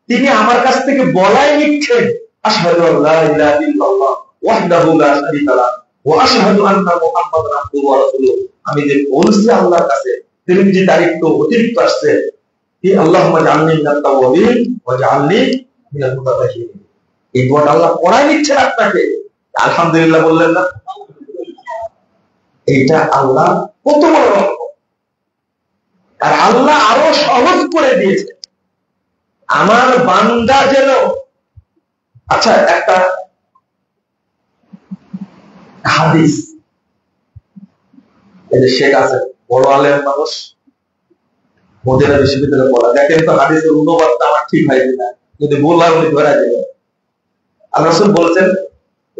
তিনি আমার কাছ থেকে বলাই নিচ্ছেন আশহাদু আল্লা ইলাহা ইল্লাল্লাহ ওয়াহদাহু লা শারীকা লাহু ওয়া আশহাদু আন্না মুহাম্মাদান আবদুহু ওয়া রাসূলুহু। আমি যে বলছি আল্লাহর কাছে, তিনি যে তারিখটা অতিরিক্ত আসছে কি আল্লাহুম্মা জাআলনি মিনাত তাওয়াবিন ওয়া জাআলনি মিনাল মুতাতাহিরিন। এই দোয়াটা আল্লাহ পড়াই নিচ্ছেন আপনাকে, আলহামদুলিল্লাহ বললেন না? এইটা আল্লাহ কত বড় রহমত। আর আল্লাহ আরো সহজ করে দিয়েছে আমার বান্দা যেন, আচ্ছা একটা হাদিস, এই যে শেখ আছে বড় আলেম মানুষ, মদিনা বিশ্ববিদ্যালয়ে পড়া, দেখেন তো হাদিসের অনুবাদটা আমার ঠিক হয় কিনা, যদি বললাম উনি ধরা যাবে। আল্লাহ রাসূল বলেছেন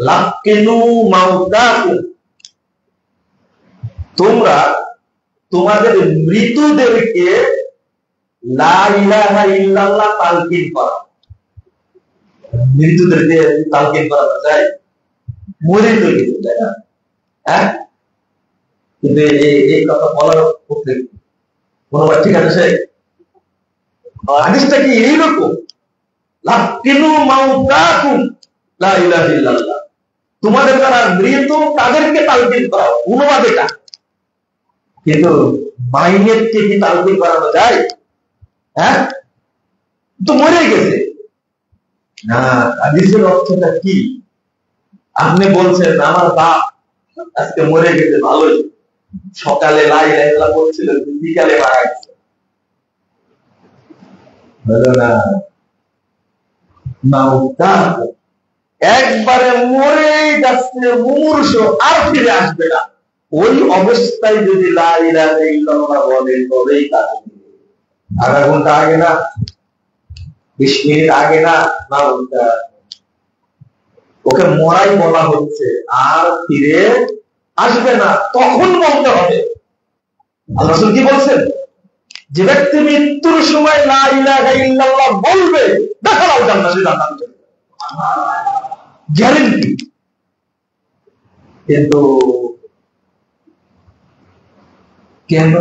লাকিনু মাউতাকুম, তোমরা তোমাদের মৃতদেরকে লা ইলাহা ইল্লাল্লাহ তালকিন করো। মৃতদেরকে তালকিন করা যায়? মরে তো গেছে, তাই না? হ্যাঁ, কিন্তু এই কথা বলার পক্ষে কোনোবার ঠিক আছে? হাদিসটা কি এইরকম? লাকিনু মাউতাকুম লা ইলাহা ইল্লাল্লাহ, তোমাদের যারা মৃত তাদেরকে তালকিন করাও, অনুবাদ এটা। কিন্তু মাইনেরকে কি তালকিন করানো যায়? হ্যাঁ, তো মরে গেছে না। হাদিসের অর্থটা কি? আপনি বলছেন আমার বাপ আজকে মরে গেছে, ভালোই, সকালে লা ইলাহা ইল্লাল্লাহ বলছিল, বিকালে মারা গেছে, হলো না। মাউতাকুম, একবারে মরে যাচ্ছে, মুমূর্ষ, আর ফিরে আসবে না, ওই অবস্থায় যদি লা ইলাহা ইল্লাল্লাহ বলে তবেই তাকে, আধা ঘন্টা আগে না, 20 মিনিট আগে না, ওকে মরাই বলা হচ্ছে, আর ফিরে আসবে না, তখন বলতে হবে। আল্লাহ রাসূল কি বলছেন? যে ব্যক্তি মৃত্যুর সময় লা ইলাহা ইল্লাল্লাহ বলবে, দেখাও জান্নাতে, জান্নাতে গ্যারান্টি। কিন্তু কেন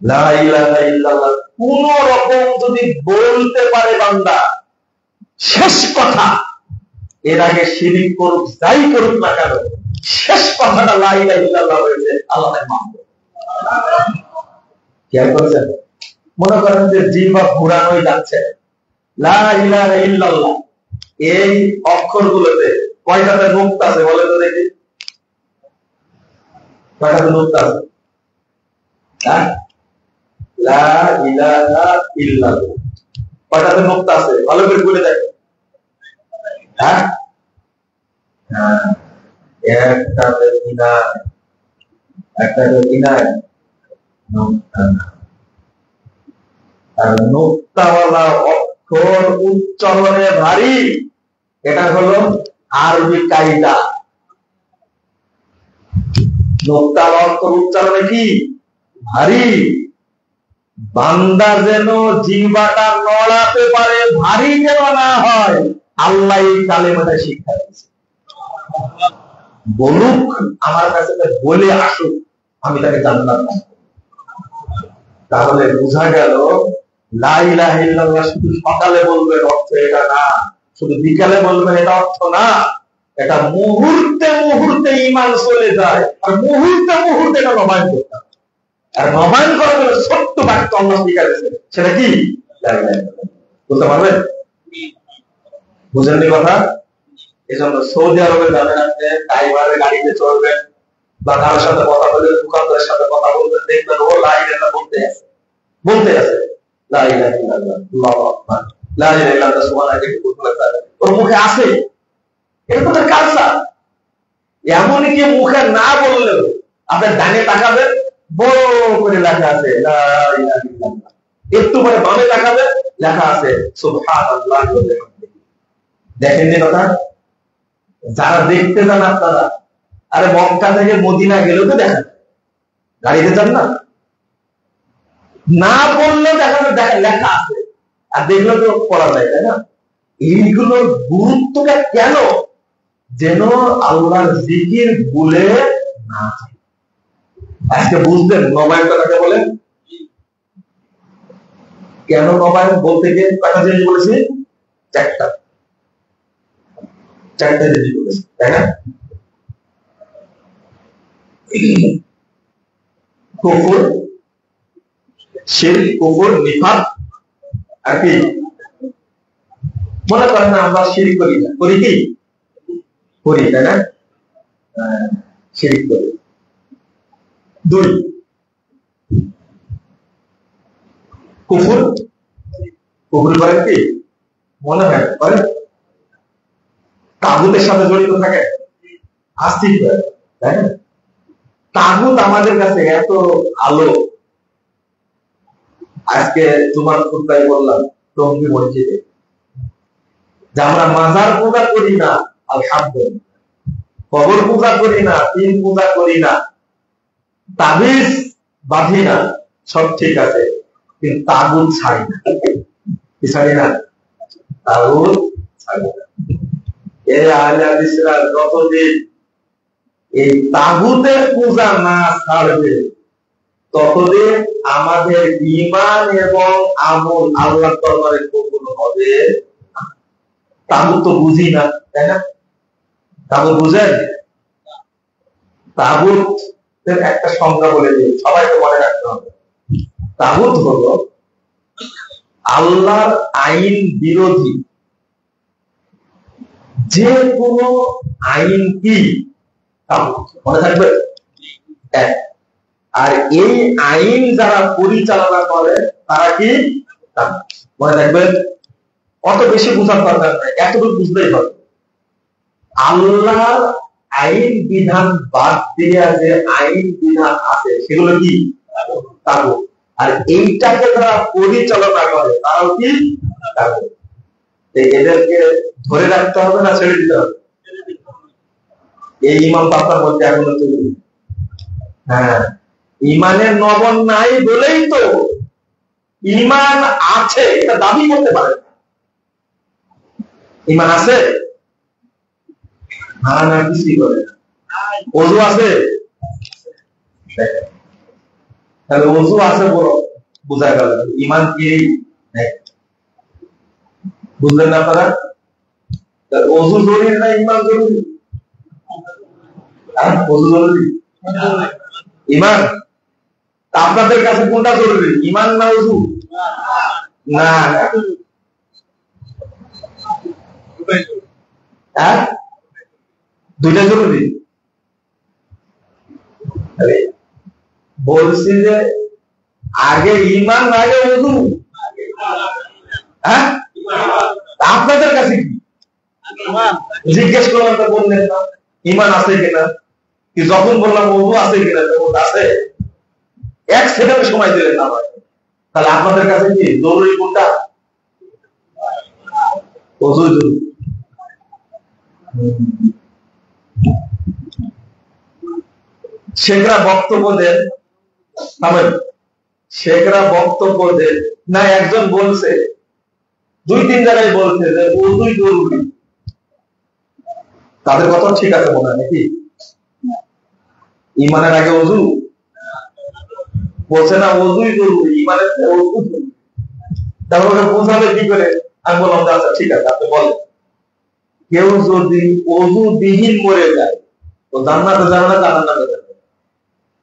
লা ইলাহা ইল্লাল্লাহ কোন রকম যদি বলতে পারে বান্দা, শেষ কথা, এর আগে শিরিক করুক, যাই করুক না কেন, শেষ কথাটা লা ইলাহা ইল্লাল্লাহ হয়েছে, আল্লাহ মানবে। খেয়াল করেছেন? মনে করেন যে জিহ্বা ঘুরানোই যাচ্ছে, লা ইলাহা ইল্লাল্লাহ, এই অক্ষরগুলোতে কয়টাতে নুক্তা আছে বলে তো দেখি? কয়টাতে নুক্তা আছে? হ্যাঁ, লা ইলাহা ইল্লাল্লাহ কয়টাতে নুক্তা আছে ভালো করে বলে দেখো। হ্যাঁ, একটাতে কিনার, একটাতে কিনার, আর নুক্তাওয়ালা অক্ষর উচ্চারণে ভারী, এটা হলো আরবি কায়দা। নুক্তাওয়ালা অক্ষর উচ্চারণে কি ভারী, বান্দা যেন জিহ্বাটা নড়াতে পারে, ভারী যেন না হয়, আল্লাহ এই কালেমাটা শিক্ষা দিয়েছে। বলুক আমার কাছে, বলে আসুক, আমি তাকে জান্নাত দান করব। তাহলে বোঝা গেল লা ইলাহা ইল্লাল্লাহ শুধু সকালে বলবেন অর্থ এটা না, শুধু বিকালে বলবেন এটা অর্থ না, এটা মুহূর্তে মুহূর্তে ঈমান চলে যায়, আর মুহূর্তে মুহূর্তে এটা নবায়ন করতে হবে। আর নবায়ন করার জন্য ছোট্ট বাক্য আল্লাহ শিক্ষা দিয়েছে, সেটা কি? লা ইলাহা ইল্লাল্লাহ। বুঝতে পারবেন? বুঝেননি কথা? এজন্য সৌদি আরবে যাবেন, আপনি ড্রাইভারের গাড়িতে চলবেন বা কারোর সাথে কথা বলবেন, দোকানদারের সাথে কথা বলবেন, দেখবেন ও লা ইলাহা বলতে আছে, লা ইলাহা ইল্লাল্লাহ, আল্লাহু আকবার, লা ইলাহা ইল্লাল্লাহ, সুবহানাল্লাহ, ওর মুখে আছে। এটা তো তার কালচার। এমনকি মুখে না বললেও আপনি ডানে তাকাবেন, বড় করে লেখা আছে লা ইলাহা ইল্লাল্লাহ, একটু পরে বামে তাকাবেন, লেখা আছে সুবহানাল্লাহ। দেখেন নি কথা? যারা দেখতে যান আপনারা, আরে মক্কা থেকে মদিনা গেলেও তো দেখা, গাড়িতে যান না, না বললেও দেখা লেখা আছে, আর দেখলেও তো পড়া যায়, তাই না? এইগুলোর গুরুত্বটা কেন? যেন আল্লাহর জিকির ভুলে না যায়। আজকে বুঝলেন নবায়ন কথাকে বলে? কেন নবায়ন বলতে গিয়ে কয়টা জিনিস বলেছি? চারটা জিনিস বলেছি, তাই না? কুফর, শিরক, কুফর, নিফাক, আর কি? মনে করেন না আমরা শিরক করি না, করি কি? করি, তাই না? শিরক করি। 2, কুফর, কুফর করেন কি? মনে হয় করেন? তাগুতের সাথে জড়িত থাকে, আস্তিক, তাই না? তাগুত আমাদের কাছে এত আলো, আজকে তোমার খুতবায় বললাম টঙ্গী মসজিদে যে আমরা মাজার পূজা করি না, আলহামদুলিল্লাহ। কবর পূজা করি না, পীর পূজা করি না, তাবিজ বাঁধি না, সব ঠিক আছে, কিন্তু তাগুত ছাড়ি না। কি ছাড়ি না? তাগুত ছাড়ি না। এই আহলে হাদিসরা যতদিন এই তাগুতের পূজা না ছাড়বে, ততদিন আমাদের ঈমান এবং আমল আল্লাহর দরবারে কবুল হবে না। তাগুত তো বুঝি না, তাই না? তাগুত বুঝেন? তাগুতের একটা সংজ্ঞা বলে দিই, সবাইকে মনে রাখতে হবে। তাগুত হলো আল্লাহর আইন বিরোধী যে কোনো আইন কি তাগুত, মনে থাকবে। আর এই আইন যারা পরিচালনা করে তারা কি তাগুত, মনে রাখবেন। অত বেশি বোঝার দরকার নাই, এতটুকু বুঝলেই হবে। আল্লাহর আইন বিধান বাদ দিয়ে যে আইন বিধান আছে সেগুলো কি তাগুত। আর এইটাকে যারা পরিচালনা করে তারাও কি তাগুত। এদেরকে ধরে রাখতে হবে না ছেড়ে দিতে হবে? এই ইমাম বাবার মধ্যে এখনো তৈরি। হ্যাঁ, ইমানের নবন নাই বলেই তো ইমান আছে এটা দাবি করতে পারে। ইমান আছে না, কিছুই করে না। ওযু আছে, তাহলে ওযু আছে বড় বোঝা গেল, ইমান কি নেই। বুঝলেন না আপনারা? ওযু জরুরি না ইমান জরুরি? ওযু জরুরি, ইমান। আপনাদের কাছে কোনটা জরুরি, ইমান না ওযু? না, দুইটা জরুরি। বলছি যে আগে ইমান আগে ওযু। হ্যাঁ, আপনাদের কাছে কি জিজ্ঞেস করলাম তো বললেন না ইমান আছে কিনা। কি যখন বললাম ওযু আছে কিনা, তখন আছে, এক সেকেন্ড সময় দিলেন না। তাহলে আপনাদের কাছে কি জরুরি কোনটা? ওযু জরুরি। শেখরা বক্তব্য দেন, শেখরা বক্তব্য দেন না, একজন বলছে, দুই তিন জায়গায় বলছে যে ওযুই জরুরি। তাদের কথা ঠিক আছে মনে হয় নাকি? ইমানের আগে ওযু বলছে না, ওযুই জরুরি, ইমানের ওযু জরুরি। তারপরে বোঝাবে কি করে? আমি বললাম আচ্ছা ঠিক আছে, আপনি বলেন, কেউ যদি ওযু বিহীন মরে যায় তো জান্নাতে যাবে না জাহান্নামে যাবে?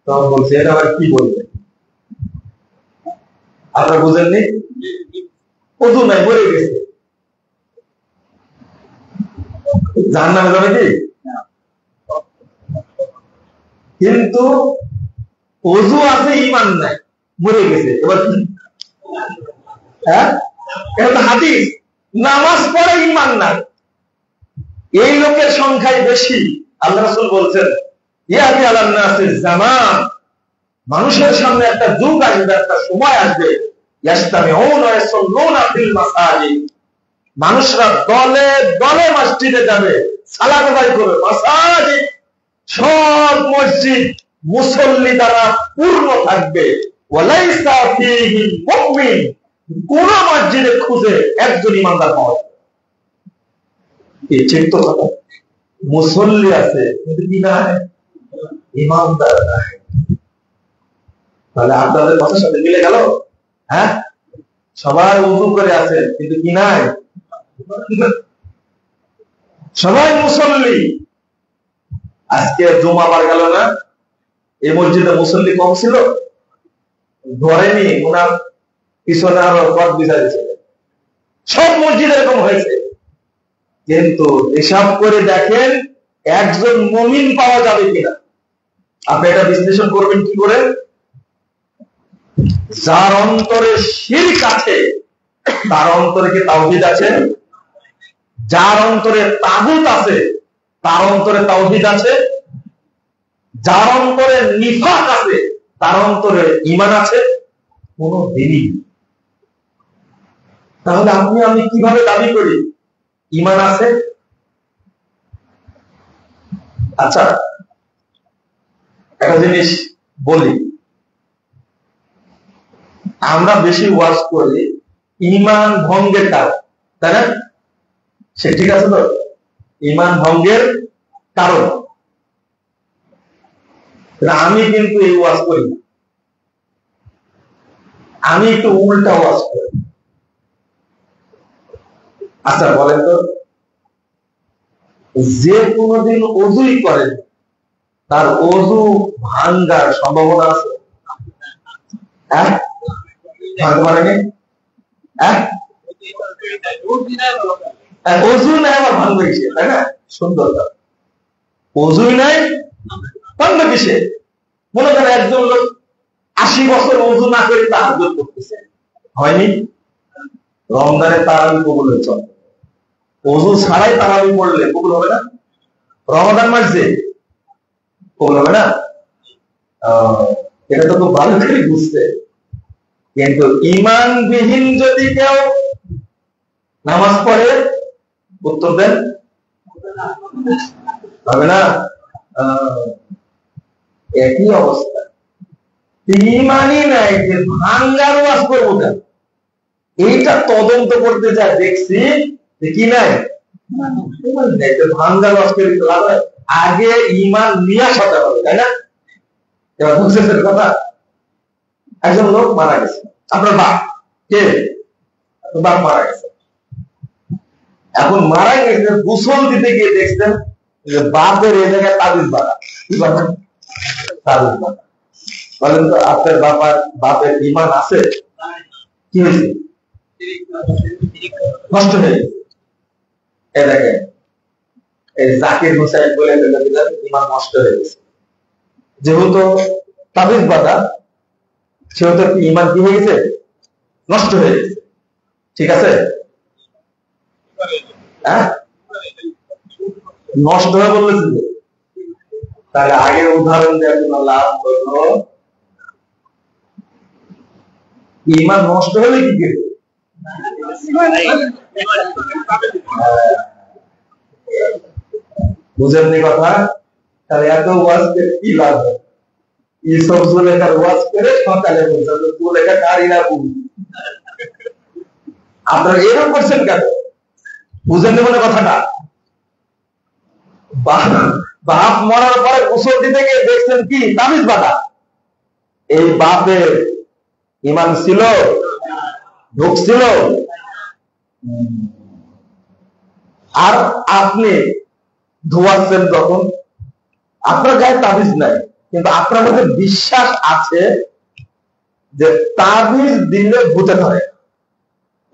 তখন বলছে এটা আবার কি বলবে? আপনারা বুঝেননি? ওযু নাই, মরে গেছে, জাহান্নামে যাবে কি? কিন্তু ওযু আছে, ইমান নাই, মরে গেছে, এবার কি? হ্যাঁ, এটা তো হাদিস। নামাজ পড়ে ইমান নাই, এই লোকের সংখ্যাই বেশি। আল্লাহ রাসূল বলছেন ইয়াতি আলান নাসির জামান, মানুষের সামনে একটা যুগ আসবে, একটা সময় আসবে, ইয়াসতামিউনা ওয়া ইয়াসাল্লুনা ফিল মাসাজিদ, মানুষরা দলে দলে মসজিদে যাবে, সালাত আদায় করবে। মাসাজিদ, সব মসজিদ মুসল্লি দ্বারা পূর্ণ থাকবে। ওয়ালাইসা ফীহি মুমিন, কোন মসজিদে খুঁজে একজন ইমানদার পাওয়া যাবে। এই ঠিক তো কথা, মুসল্লি আছে কিন্তু কি নাই, ইমানদার নাই। তাহলে আপনাদের কথার সাথে মিলে গেল। হ্যাঁ, সবাই ওযু করে আছে কিন্তু কি নাই, সবাই মুসল্লি। আজকে জুমাবার গেল না, এই মসজিদে মুসল্লি কম ছিল, ধরেনি ওনার পিছনে আরো পথ বিচারিয়েছে। সব মসজিদ এরকম হয়েছে, কিন্তু হিসাব করে দেখেন একজন মুমিন পাওয়া যাবে কিনা। আপনি এটা বিশ্লেষণ করবেন কি করে? যার অন্তরে শিরক আছে তার অন্তরে কি তাওহীদ আছে? যার অন্তরে তাগুত আছে তার অন্তরে তাওহীদ আছে? যার অন্তরে নিফাক আছে তার অন্তরে ঈমান আছে? কোনো দিনই। তাহলে আমি কিভাবে দাবি করি ঈমান আছে? আচ্ছা, একটা জিনিস বলি, আমরা বেশি ওয়াজ করি ঈমান ভঙ্গের কারণ, তাই না? সে ঠিক আছে তো, ঈমান ভঙ্গের কারণ। আমি কিন্তু এই ওয়াজ করি না, আমি একটু উল্টা ওয়াজ করি। আচ্ছা বলেন তো, যে কোনদিন ওযুই করেন তার ওযু ভাঙ্গার সম্ভাবনা আছে? হ্যাঁ, ভাঙতে পারেনি? হ্যাঁ, ওযু নাই আবার ভাঙবে কিসে, তাই না? সুন্দর, ওযুই নাই ভাঙবে কিসে? মনে করেন একজন লোক 80 বছর ওযু না করে তাহাজ্জুদ করতেছে, হয়নি? রমজানে তারাবি কবুল হয়েছে, ওযু ছাড়াই তারাবি পড়লে কবুল হবে না? রমাদান মাসে কবুল হবে না? এটা তো খুব ভালো করে বুঝতে। কিন্তু ঈমানবিহীন যদি কেউ নামাজ পড়ে, উত্তর দেন, হবে না? একই অবস্থা। ঈমানই নাই যে ভাঙ্গার ওয়াজ করবো কেন, এইটা তদন্ত করতে যা দেখছি যে কি নাই, ভাঙ্গার ওয়াজ করে লাভ হয়। আগে ঈমান নিয়ে আসাতে হবে, তাই না? এবার বুঝতেছেন কথা? একজন লোক মারা গেছে, আপনার বাপ, কে? বাপ মারা গেছে। এখন মারা গেছে, গোসল দিতে গিয়ে দেখছেন যে বাপের এই জায়গায় তাবিজ বাঁধা। কি বাঁধা? তাবিজ বাঁধা। বলেন তো, আপনার বাপের ঈমান আছে? কি হয়েছে? নষ্ট হয়ে গেছে। এই দেখেন, এই জাকির হোসেন বলে দিলেন ঈমান নষ্ট হয়ে গেছে। যেহেতু তাবিজ বাঁধা, সেহেতু ঈমান কি হয়ে গেছে? নষ্ট হয়ে গেছে। ঠিক আছে? হ্যাঁ, নষ্ট হয়ে বললেন। তাহলে আগে উদাহরণ দেওয়ার জন্য লাভ হলো, ঈমান নষ্ট হলে কি করে? বুঝেননি কথা? তাহলে এত ওয়াজ করে কি লাভ হয়? এইসব জুলেখার ওয়াজ করে সকালে বলছেন জুলেখা কারি না বুঝি, আপনারা এরকম করছেন কেন? বুঝেন মনে কথাটা? বাপ মরার পরে গোসল দিতে গিয়ে দেখছেন কি তাবিজ বাঁধা। এই বাপের ঈমান ছিল, ঢুকছিল। আর আপনি ধোয়াচ্ছেন যখন, আপনার গায়ে তাবিজ নাই, কিন্তু আপনার মধ্যে বিশ্বাস আছে যে তাবিজ দিলে ভূতে ধরে।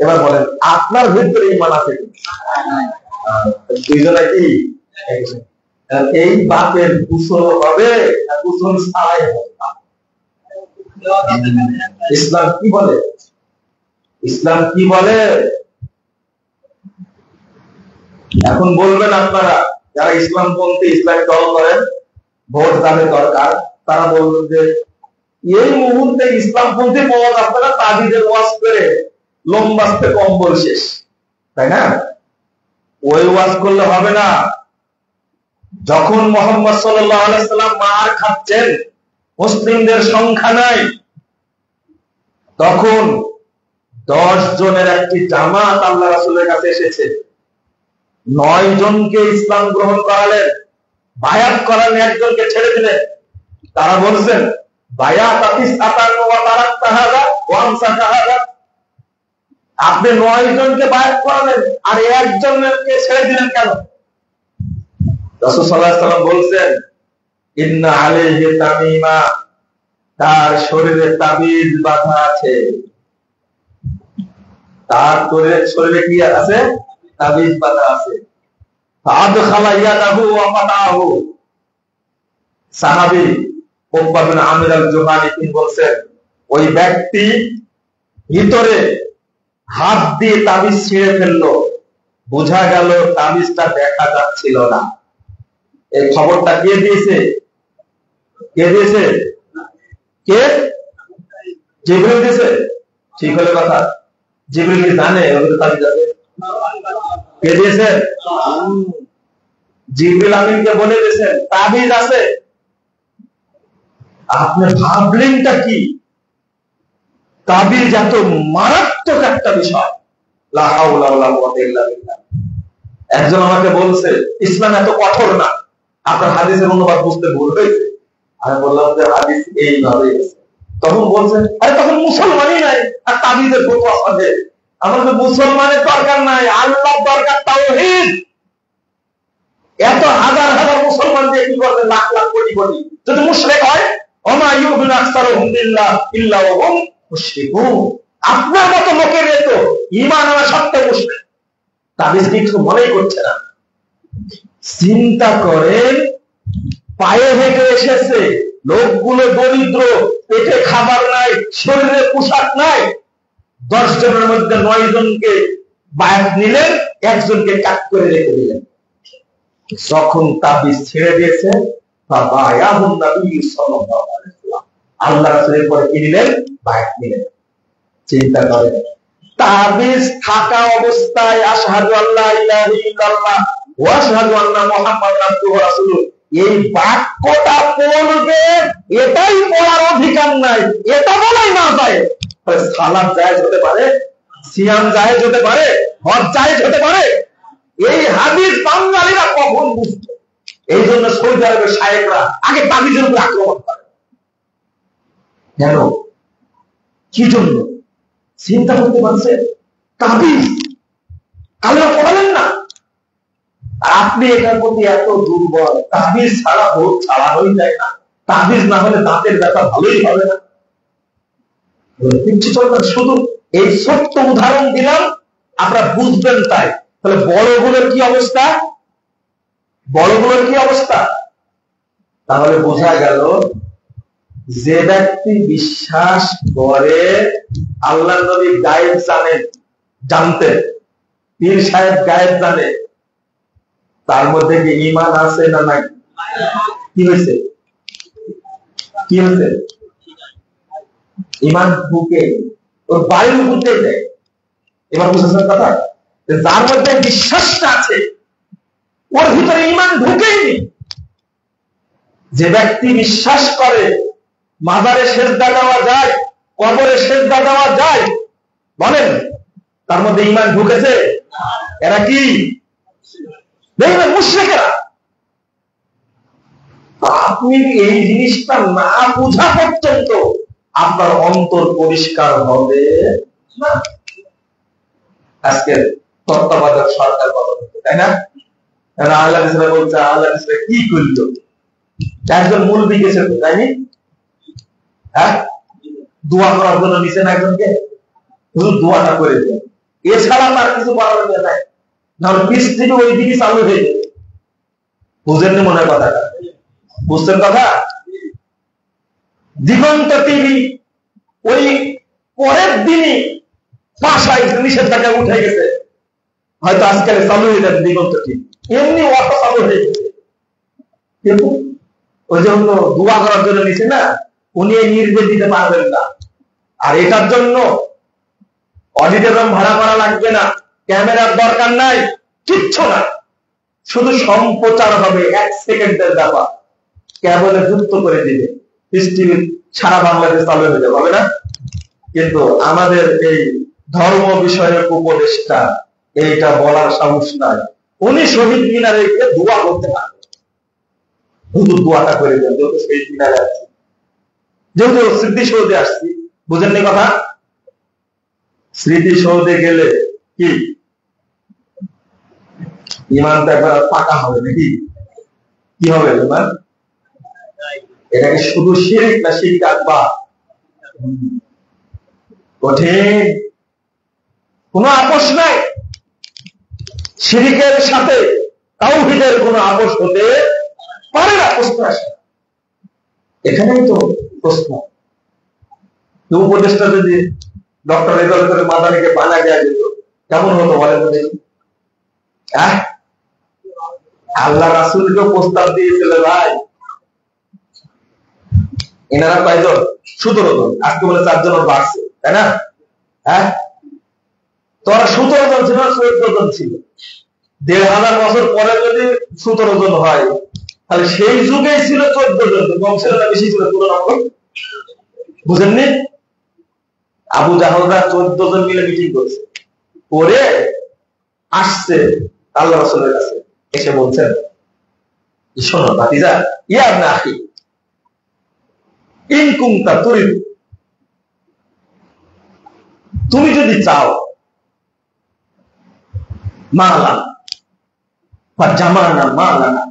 এবার বলেন, আপনার ভিতরে ঈমান আছে? দুইজনে কি এই বাপের গোসল হবে না গোসল ছাড়াই হবে? ইসলাম কি বলে? ইসলাম কি বলে? এখন বলবেন আপনারা যারা ইসলামপন্থী, ইসলামী দল করেন, ভোট তাদের দরকার, তারা বলবেন যে এই মুহূর্তে ইসলামপন্থী পাওয়া যাচ্ছে না, তাবিজের ওয়াজ করে লোম বাঁচতে কম্বল শেষ, তাই না? ওই ওয়াজ করলে হবে না। যখন মুহাম্মদ সাল্লাল্লাহু আলাইহি সাল্লাম মার খাচ্ছেন, মুসলিমদের সংখ্যা নাই, তখন 10 জনের একটি জামাত আল্লাহ রাসূলের কাছে এসেছে। 9 জনকে ইসলাম গ্রহণ করালেন, বায়াত করালেন, একজনকে ছেড়ে দিলেন। তারা বলছেন বায়াত আতিস আতান ওয়া তারাকতা হাযা ওয়া আমসাকা হাযা। আপনি 9 জনকে বায়াত করালেন আর একজনকে ছেড়ে দিলেন কেন? রাসূল সাল্লাল্লাহু আলাইহি ওয়াসাল্লাম বলছেন ইন্না আলাইহি তামিমা, তার শরীরে তাবিজ বাঁধা আছে। তার শরীরে কি আছে? তাবিজ বাঁধা আছে। ফাদখালা ইয়াদাহু ওয়া ফাতাহু। সাহাবী উকবা বিন আমির আল-জুহানী তিনি বলছেন, ওই ব্যক্তি ভিতরে হাত দিয়ে তাবিজ ছিঁড়ে ফেললো, বোঝা গেল তাবিজটা দেখা যাচ্ছিল না। এই খবরটা কে দিয়েছে? কে দিয়েছে? কে? জিবরিল দিয়েছে। ঠিক হলো কথা, জিবরিল কি জানে ওদের তাবিজ আছে? কে দিয়েছে? জিবরিল আমিনকে বলে দিয়েছেন তাবিজ আছে। আপনি ভাবলেনটা কি? তাবিজ এত মারাত্মক একটা বিষয়। লা হাওলা ওয়ালা কুওয়াতা ইল্লা বিল্লাহ। একজন আমাকে বলছে ইসলাম এত কঠোর না, আপনার হাদিসের অনুবাদ বুঝতে ভুল হয়েছে। আমি বললাম যে হাদিস এইভাবে আছে। তখন বলছেন আরে তখন মুসলমানই নাই আর তাবিজের ফতোয়া আছে। আমাদের মুসলমানের দরকার নাই, আল্লাহর দরকার তাওহীদ। এত হাজার হাজার মুসলমান দিয়ে কি করবে? লাখ লাখ কোটি কোটি যদি মুশরিক হয়, ওমা ইউমিনু আকসারুহুম বিল্লাহ ইল্লা ওয়া হুম মুশরিকুন। আপনার মতো লোকের এত ঈমান আনা সত্ত্বেও মুশরিক, তাবিজ কিছু মনেই করছে না। চিন্তা করেন, পায়ে হেঁটে এসেছে, লোকগুলো দরিদ্র, পেটে খাবার নাই, শরীরে পোশাক নাই। 10 জনের মধ্যে 9 জনকে বায়াত নিলেন, একজনকে কাট করে রেখে দিলেন। যখন তাবিজ ছেড়ে দিয়েছে ফাবায়াহুন নবী সাল্লাল্লাহু আলাইহি ওয়াসাল্লাম, আল্লাহ রাসূলের পরে কি নিলেন? বায়াত নিলেন। চিন্তা করেন, তাবিজ থাকা অবস্থায় আশহাদু আল্লা ইলাহা ইল্লাল্লাহ ওয়া আশহাদু আন্না মুহাম্মাদান আবদুহু ওয়া রাসূলুহু, এই বাক্যটা পড়বে, এটাই পড়ার অধিকার নাই, এটা বলাই না যায়। সালাত জায়েজ হতে পারে, সিয়াম জায়েজ হতে পারে, হজ জায়েজ হতে পারে। এই হাদিস বাঙালিরা কখন বুঝতো? এই জন্য সৌদি আরবের শায়েখরা আগে তাবিজের উপর আক্রমণ করে। কেন? কি জন্য? চিন্তা করতে পারছে? তাবিজ আল্লাহ পড়ালেন না, আপনি এটার প্রতি এত দুর্বল। তাবিজ ছাড়া ভোট ছাড়া হয়ে যায় না, তাবিজ না হলে দাঁতের ব্যথা ভালোই হবে না। কিচ্ছু চলবে না। শুধু এই ছোট্ট উদাহরণ দিলাম, আপনারা বুঝবেন তাই। তাহলে বড়গুলোর কি অবস্থা? বড়গুলোর কি অবস্থা? তাহলে বোঝা গেল যে ব্যক্তি বিশ্বাস করে আল্লাহ নবী গায়েব জানেন, জানতেন, পীর সাহেব গায়েব জানে, তার মধ্যে কি ঈমান আছে না নাই? কি হয়েছে? কি হয়েছে? ঈমান ঢুকে, ওর বায়ু ঢুকে যায়। এবার বুঝেছেন কথা? যার মধ্যে বিশ্বাসটা আছে, ওর ভিতরে ঈমান ঢুকেইনি। যে ব্যক্তি বিশ্বাস করে মাজারে সেজদা দেওয়া যায়, কবরে সেজদা দেওয়া যায়, বলেন তার মধ্যে ঈমান ঢুকেছে? এরা কি? দেখবেন মুশরিকেরা। আপনি এই জিনিসটা না বোঝা পর্যন্ত আপনার অন্তর পরিষ্কার হবে না। আজকে তত্ত্বাবধায়ক সরকার কথা বলছে, তাই না? আল্লাহ বলছে, আল্লাহ কি করলো? একজন মুলবি গেছে, তাইনি? হ্যাঁ, দোয়া করার জন্য নিছেন একজনকে, শুধু দোয়াটা করে দেন, এছাড়া তার কিছু করার নাই। নাহলে পিস থেকে ওই দিকে চালু হয়ে যাবে। বুঝেননি মনে হয় কথাটা? বুঝছেন কথা? দিগন্ত টিভি ওই পরের দিনই ভাষায় নিষেধাজ্ঞা উঠে গেছে, হয়তো আজকাল চালু হয়ে যাবে দিগন্ত টিভি, এমনি অটো চালু হয়ে গেছে। কিন্তু ওই যে দোয়া করার জন্য নিছে না, উনি এই নির্দেশ দিতে পারবেন না। আর এটার জন্য অডিটোরিয়াম ভাড়া করা লাগবে না, ক্যামেরার দরকার নাই, কিচ্ছু না, শুধু সম্প্রচার হবে, 1 সেকেন্ডের ব্যাপার, কেবলে যুক্ত করে দিবে, টিভি সারা বাংলাদেশ চালু হয়ে যাবে, হবে না? কিন্তু আমাদের এই ধর্ম বিষয়ক উপদেশটা এইটা বলার সাহস নাই। উনি শহীদ মিনারে গিয়ে দোয়া করতে পারবেন, শুধু দোয়াটা করে দেন, যেহেতু শহীদ মিনারে আসছি, যেহেতু স্মৃতিসৌধে আসছি। বুঝেননি কথা? স্মৃতিসৌধে গেলে কি ঈমানটা একবার পাকা হবে নাকি? কি হবে ঈমান? এটাকে শুধু শিরক না শিরক আকবার? কঠিন, কোনো আপোষ নাই। শিরকের সাথে তাওহীদের কোনো আপোষ হতে পারে না। প্রশ্ন আসে, এখানেই তো প্রশ্ন। উপদেশটা যদি ডক্টর রেজাল্ট করে মাদানিকে বানা দেওয়া যেত, কেমন হতো বলেন তো দেখি? আল্লাহ রাসূলকে প্রস্তাব দিয়েছিল, ভাই এনারা কয়জন? 17 জন, আজকে বলে 4 জন বাড়ছে, তাই না? তোরা 17 জন ছিল, 14 জন ছিল, 1500 বছর পরে যদি 17 জন হয়, তাহলে সেই যুগে ছিল 14 জন, কম ছিল না বেশি ছিল তুলনামূলক? বুঝেননি? আবু জাহলরা 14 জন মিলে মিটিং করছে, পরে আসছে আল্লাহ রাসূলের কাছে, এসে বলছেন, শোনো ভাতিজা, ইয়া ইবনে আখি, ইন কুনতা তুরিদ, তুমি যদি চাও মালা বা জামানা মালানা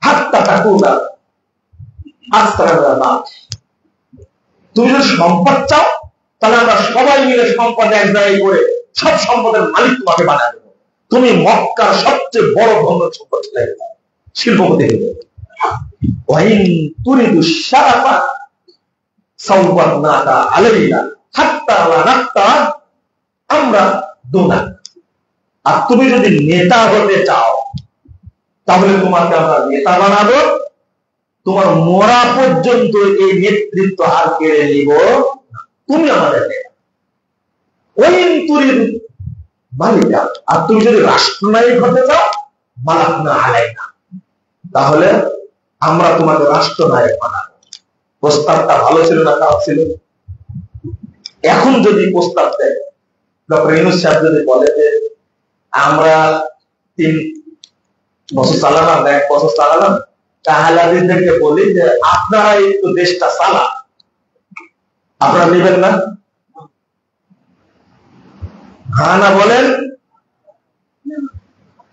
হাত্তা তাকুনা আসরানা মা, তুমি যদি সম্পদ চাও, তাহলে আমরা সবাই মিলে সম্পদ এক জায়গায় করে সব সম্পদের মালিক তোমাকে বানায় দেবো, তুমি মক্কার সবচেয়ে বড় ধন্য সম্পদ শিল্পপতি হবে। ওয়াইন তুরিদু শারাফা সাওবাতনাকা আলাইনা হাত্তা লা নাক্তা আমরা দুনা, আর তুমি যদি নেতা হতে চাও, তাহলে তোমাকে আমরা নেতা বানাবো, তোমার মরা পর্যন্ত এই নেতৃত্ব আর কেড়ে নিব, তুমি আমাদের নেতা। ওয়াইন তুরিদু মালিকা, আর তুমি যদি রাষ্ট্রনায়ক হতে চাও, মালাকনা আলাইনা, তাহলে আমরা তোমাকে রাষ্ট্রনায়ক বানাবো। প্রস্তাবটা ভালো ছিল না খারাপ ছিল? এখন যদি প্রস্তাব দেয়, ডক্টর ইউনূস সাহেব যদি বলে যে আমরা 3 বছর চালালাম, 1 বছর চালালাম, তাহলে বলি যে আপনারা একটু দেশটা চালান, আপনারা নেবেন না? হ্যাঁ না বলেন?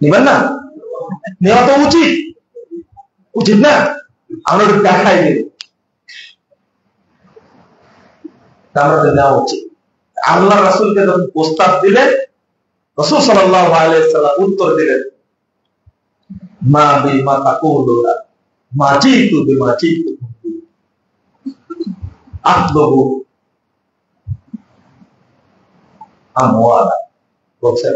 নেবেন না? নেওয়া তো উচিত, উচিত না? আমরা একটু দেখাই দিই, আমাদের নেওয়া উচিত। আল্লাহ রাসূলকে যখন প্রস্তাব দিলেন, রাসূল সাল্লাল্লাহু আলাইহি সাল্লাম উত্তর দিলেন, মা বিমা তাকুলুনা মা জিতু বিমা জিতু আতলবু আমওয়ালা, বলছেন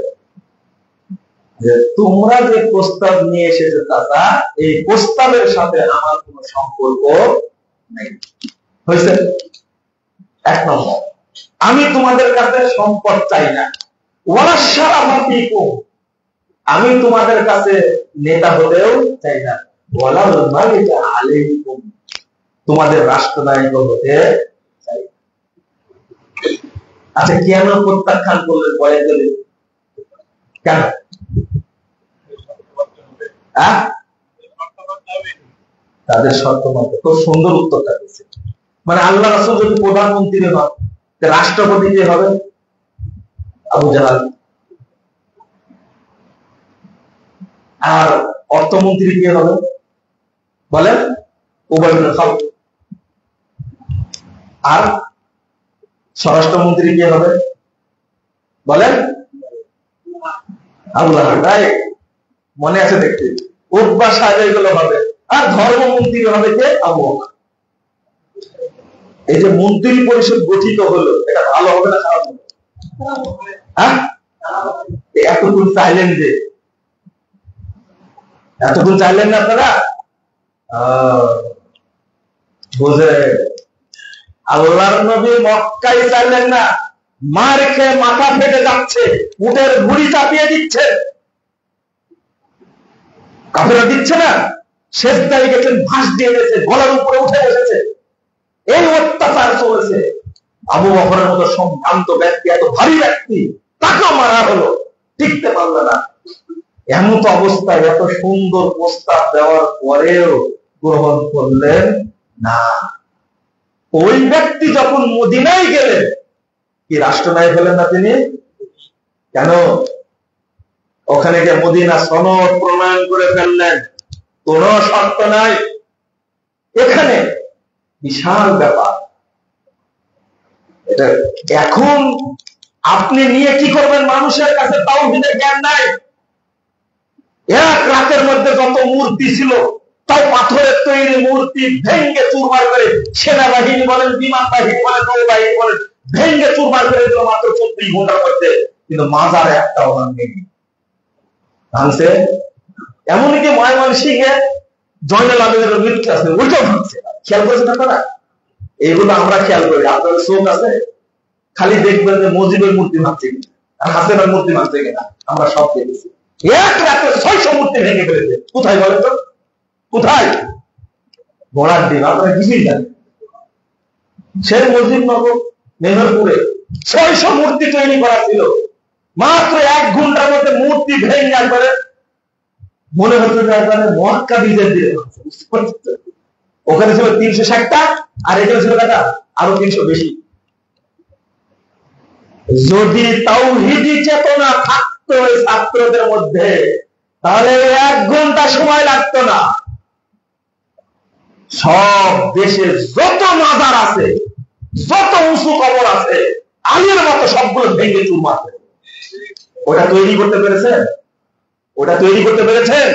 যে তোমরা যে প্রস্তাব নিয়ে এসেছো চাচা, এই প্রস্তাবের সাথে আমার কোনো সম্পর্ক নেই। হয়েছে? 1 নম্বর, আমি তোমাদের কাছে সম্পদ চাই না, ওয়ালা শারাফাতিকুম, আমি তোমাদের কাছে নেতা হতেও চাই না, ওয়ালা মালিকা আলাইকুম, তোমাদের রাষ্ট্রনায়ক হতে চাই না। আচ্ছা, কেন প্রত্যাখ্যান করলেন বলেন যদি? কেন? তাদের শর্ত মতো। খুব সুন্দর উত্তরটা দিচ্ছে। মানে আল্লাহ রাসূল যদি প্রধানমন্ত্রী হন, রাষ্ট্রপতি কে হবে? আবু জাহাল। আর অর্থমন্ত্রী কে হবে বলেন? উবাই ইবনে খালদ। আর স্বরাষ্ট্রমন্ত্রী কে হবে বলেন? আবু লাহাব। মনে আছে দেখতে? উতবা সাহেব এগুলো হবে। আর ধর্মমন্ত্রী হবে কে? আবু বকর। এই যে মন্ত্রী পরিষদ গঠিত হলো, এটা ভালো হবে না খারাপ হবে? হ্যাঁ, এতক্ষণ চাইলেন যে, এতক্ষণ চাইলেন না আপনারা? বুঝে আল্লাহর নবী মক্কায় চাইলেন না, মার খেয়ে মাথা ফেটে যাচ্ছে, উটের ঘুড়ি চাপিয়ে দিচ্ছে, কাফেররা দিচ্ছে না, সেজদায় গেছেন, ভাঁজ দিয়ে গেছে, গলার উপরে উঠে বসেছে, এই অত্যাচার চলেছে। আবু বকরের মতো সম্ভ্রান্ত ব্যক্তি, এত ভারী ব্যক্তি, তাকেও মারা হলো, টিকতে পারলো না। এমন অবস্থায় এত সুন্দর প্রস্তাব দেওয়ার পরেও গ্রহণ করলেন না। ওই ব্যক্তি যখন মদিনায় গেলেন, কি রাষ্ট্রনায়ক হলেন না তিনি? কেন? ওখানে গিয়ে মদিনা সনদ প্রণয়ন করে ফেললেন, কোন শর্ত নাই। এখানে বিশাল ব্যাপার। এটা এখন আপনি নিয়ে কি করবেন? মানুষের কাছে তাওহীদের জ্ঞান নাই। এক রাতের মধ্যে যত মূর্তি ছিল, তাও পাথরের তৈরি মূর্তি ভেঙ্গে চুরমার করে, সেনাবাহিনী বলেন, বিমান বাহিনী বলেন, নৌবাহিনী বলেন, ভেঙ্গে চুরমার করে দিল মাত্র 24 ঘন্টার মধ্যে। কিন্তু মাজার একটাও ভাঙেনি। ভাঙছে? এমনকি ময়মনসিংহে জয়নাল আবেদিনের মৃত্যু আছে, ওইটাও ভাঙছে। খেয়াল করেছেন আপনারা? এইগুলো আমরা খেয়াল করি, আপনাদের চোখ আছে, খালি দেখবেন যে মজিবের মূর্তি ভাঙছে কিনা আর হাসিনার মূর্তি ভাঙছে কিনা, আমরা সব দেখেছি। এক রাতে 600 মূর্তি ভেঙে ফেলেছে। কোথায় বলেন তো? কোথায়? ঘোড়ার ডিম। আপনারা কিছুই জানেন। শের মুজিবনগর মেহেরপুরে 600 মূর্তি তৈরি করা ছিল। মাত্র 1 ঘন্টার মধ্যে মূর্তি ভেঙে একবারে মনে হচ্ছে যে একবারে মক্কা বিজয় দিয়ে। ওখানে ছিল 360টা, আর এখানে ছিল কটা? আরো 300 বেশি। যদি তাওহীদি চেতনা থাকতো এই ছাত্রদের মধ্যে, তাহলে 1 ঘন্টা সময় লাগতো না। সব দেশে যত মাজার আছে, যত উঁচু কবর আছে, আলীর মতো সবগুলো ভেঙে চুরমার করে। ওটা তৈরি করতে পেরেছেন? ওটা তৈরি করতে পেরেছেন?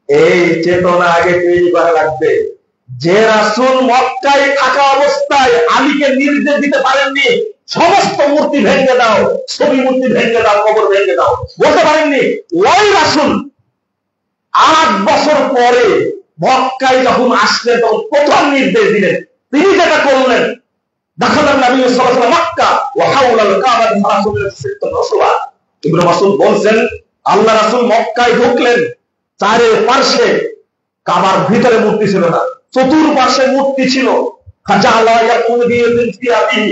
এই চেতনা আগে তৈরি করা লাগবে। যে রাসূল মক্কায় থাকা অবস্থায় আলীকে নির্দেশ দিতে পারেননি সমস্ত মূর্তি ভেঙে দাও, ছবি মূর্তি ভেঙে দাও, কবর ভেঙে দাও, বলতে পারেননি, ওই রাসূল 8 বছর পরে মক্কায় যখন আসলেন তখন প্রথম নির্দেশ দিলেন। তিনি যেটা করলেন, দাখালান নবী সাল্লাল্লাহু আলাইহি ওয়াসাল্লাম মক্কা ওয়া হাওলাল কাবা রাসূলের সিত্তুন রাসূলা। ইবনে মাসউদ বলেন, আল্লাহ রাসূল মক্কায় ঢুকলেন, চারপাশে কাবার ভিতরে মূর্তি ছিল না, চতুর্পাশে মূর্তি ছিল। ফাজালা ইয়াকুন বিয়াদিন ফিয়াদি,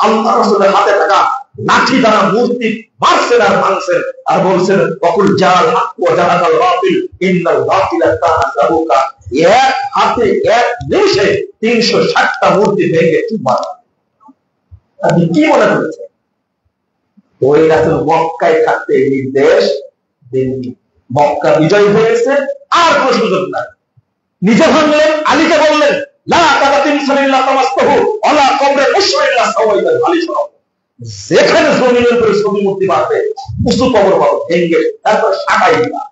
আল্লাহ রাসূলের হাতে থাকা লাঠি দ্বারা মূর্তি মারছেন আর ভাঙছেন, আর বলছেন ওয়াকুল জাল হক ওয়া জাহাকাল বাতিল ইন্নাল বাতিলা কানা যাহুকা। এক হাতে এক নিমিষে 360টা মূর্তি ভেঙে চুরমার। আপনি কি মনে করেছেন ওই রাসূল মক্কায় থাকতে নির্দেশ দেননি? মক্কা বিজয় হয়েছে, আর কোনো সুযোগ নাই। নিজে ভাঙলেন, আলীকে বললেন লা তাকাতিম সাল্লাল্লাহু আলাইহি ওয়াসাল্লাম ওয়ালা কবরে মুশরিল্লাহ সাওয়াইদাল আলিশরা। যেখানে জমিনের উপরে ছবি মূর্তি বাঁধবে, উঁচু কবর পাবো ভেঙে তারপর সাটাই দিবা।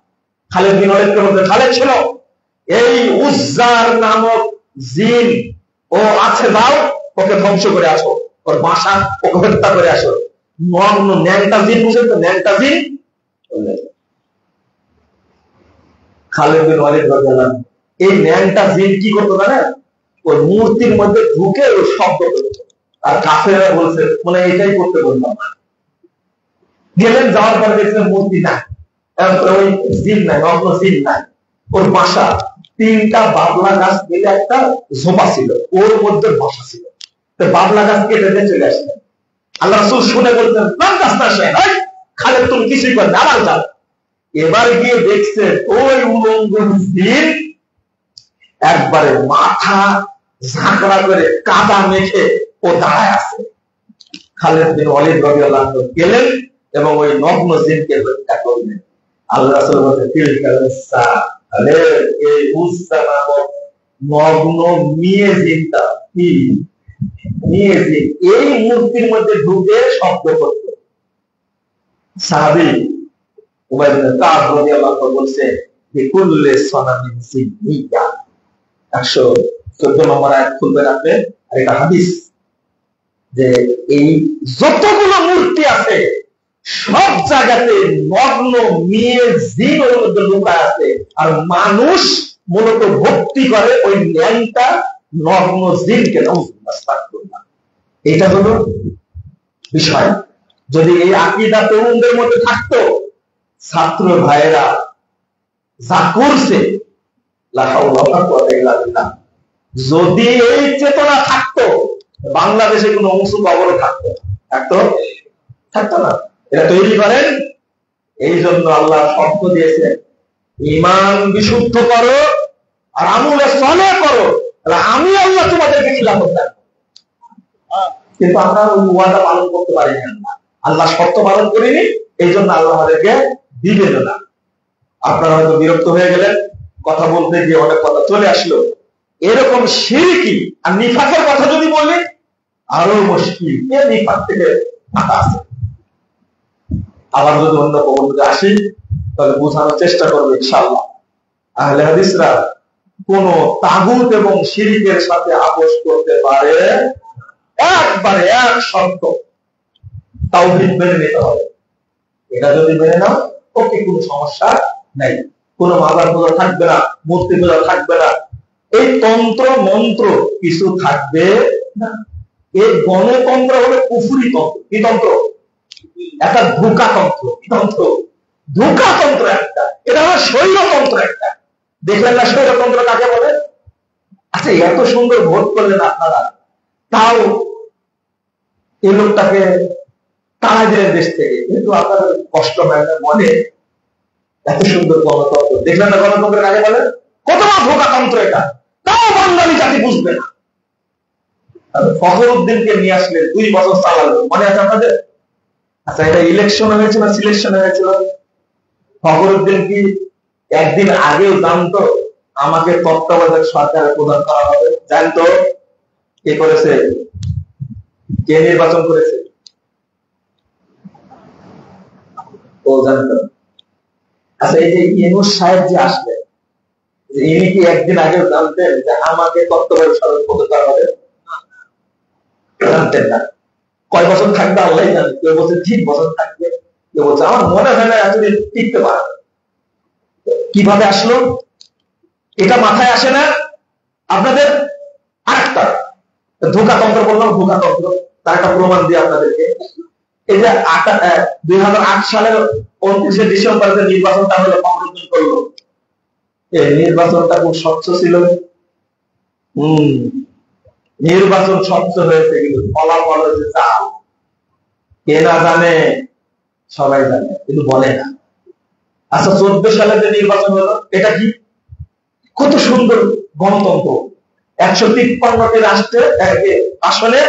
খালিদ বিন ওয়ালিদের মধ্যে খালিদ ছিল, এই উজ্জার নামক জিন ও আছে, যাও ওকে ধ্বংস করে আসো, ওর বাসা ওকে হত্যা করে আসো। নগ্ন ন্যাংটা জিন, বুঝেন তো, ন্যাংটা জিন। খালিদ বিন ওয়ালিদ রাদিয়াল্লাহু আনহু এই ন্যাংটা জিন কি করতো জানেন? ওই মূর্তির মধ্যে ঢুকে ওই শব্দ করতো, আর কাফেররা বলছে মানে এটাই করতে বললাম। গেলেন, যাওয়ার পরে দেখলেন মূর্তি নাই, ওই জিন নাই, নগ্ন জিন নাই। ওর বাসা 3টা বাবলা গাছ মিলে একটা ঝোপা ছিল, ওর মধ্যে বাসা ছিল। তো বাবলা গাছ কেটে দিয়ে চলে আসলেন। আল্লাহ রাসূল শুনে বলতেন নাম গাছ না সে, খালিদ তুমি কিছুই করেন, আবার যাও। এবার গিয়ে দেখছে ওই উলঙ্গ জিন একবারে মাথা ঝাঁকড়া করে কাদা মেখে ও দাঁড়ায় আছে। খালিদ বিন ওয়ালিদ রাদিয়াল্লাহু আনহু গেলেন এবং ওই নগ্ন জিনকে হত্যা করলেন। আল্লাহ রাসূল বলেন তিলকাল সা, আরে এই উজ্জা নামক নগ্ন মেয়ে জিনটা কি নিয়ে যে এই মূর্তির মধ্যে ঢুকে শব্দ করত। সাহাবী উবাই বিন কাব রাদিয়াল্লাহু আনহু বলছে বিকুল্লি সানামিন সিদ্দিকা, 114 নম্বর আয়াত খুলবেন আপনি। আর এটা হাদিস যে এই যতগুলো মূর্তি আছে সব জায়গাতে নগ্ন মেয়ে জিন ওর মধ্যে লুকায় আছে, আর মানুষ মূলত ভক্তি করে ওই ন্যাংটা নগ্ন জিনকে। এটা হলো বিষয়। যদি এই আকীদা তরুণদের মধ্যে থাকতো, ছাত্র ভাইয়েরা যা করছে, লা হাওলা ওয়ালা কুওয়াতা ইল্লা বিল্লাহ, যদি এই চেতনা থাকতো, বাংলাদেশে কোনো উঁচু কবর থাকতো না। এটা তৈরি করেন। এই জন্য আল্লাহ শর্ত দিয়েছেন, ঈমান বিশুদ্ধ করো আর আমলে সালেহ করো, তাহলে আমি আল্লাহ তোমাদেরকে খিলাফত দেব। কিন্তু আমরা ওই ওয়াদা পালন করতে পারি না, আল্লাহ শর্ত পালন করিনি, এই জন্য আল্লাহ আমাদেরকে দিবেন না। আপনারা হয়তো বিরক্ত হয়ে গেলেন, কথা বলতে গিয়ে অনেক কথা চলে আসলো। এরকম শিরকি আর নিফাকের কথা যদি বলি আরো মুশকিল, এই নিফাক থেকে আটা আছে। আবার যদি অন্য কবরে আসি তাহলে বোঝানোর চেষ্টা করবো ইনশাআল্লাহ। আহলে হাদিসরা কোন তাগুত এবং শিরকের সাথে আপোষ করতে পারে, একবারে এক শর্ত, তাওহীদ মেনে নিতে হবে। এটা যদি মেনে নাও, ওকে কোনো সমস্যা নাই, কোনো মাজার পূজা থাকবে না, মূর্তি পূজা থাকবে না, এই তন্ত্র মন্ত্র কিছু থাকবে না। এই গণতন্ত্র হলো কুফরি তন্ত্র। কি তন্ত্র? একটা ধোঁকা তন্ত্র। কি তন্ত্র? ধোঁকাতন্ত্র একটা, এটা হলো স্বৈরতন্ত্র একটা। দেখলেন না স্বৈরতন্ত্র কাকে বলে? আচ্ছা, এত সুন্দর ভোট করলেন আপনারা, তাও এই লোকটাকে তাড়া দিলেন দেশ থেকে, কিন্তু আপনাদের কষ্ট হয় না মনে? এত সুন্দর গণতন্ত্র দেখলেন না, গণতন্ত্র কাকে বলে? কত ধোঁকাতন্ত্র এটা, তাও বাঙালি জাতি বুঝবে না। ফখরুদ্দিনকে নিয়ে আসলে 2 বছর চালালো, মনে আছে আপনাদের? আচ্ছা, এটা ইলেকশন হয়েছিল না সিলেকশন হয়েছিল? ফখরুদ্দিন কি একদিন আগেও জানতো আমাকে তত্ত্বাবধায়ক সরকার প্রদান করা হবে? জানতো? কে করেছে? কে নির্বাচন করেছে? ও জানতো। আচ্ছা, এই যে ইউনূস সাহেব যে আসলেন, ইনি কি একদিন আগেও জানতেন যে আমাকে তত্ত্বাবধায়ক সরকার প্রদান করা হবে? জানতেন না। কয় বছর থাকবে আল্লাহ জানে। কেউ বলছে 3 বছর থাকবে, কেউ বলছে আমার মনে হয় না এতদিন টিকতে পারবে। কিভাবে আসলো এটা মাথায় আসে না আপনাদের? আরেকটা ধোঁকাতন্ত্র বললাম, ধোঁকাতন্ত্র, তার একটা প্রমাণ দিয়ে আপনাদেরকে। এই যে 2008 সালের 29শে ডিসেম্বর যে নির্বাচনটা হলো, ফখরুদ্দিন করলো, এই নির্বাচনটা খুব স্বচ্ছ ছিল। নির্বাচন স্বচ্ছ হয়েছে, কিন্তু ফলাফল হয়েছে চাল। কে না জানে? সবাই জানে, কিন্তু বলে না। আচ্ছা, 14 সালে যে নির্বাচন হলো, এটা কি কত সুন্দর গণতন্ত্র! 153টি রাষ্ট্রে আসলে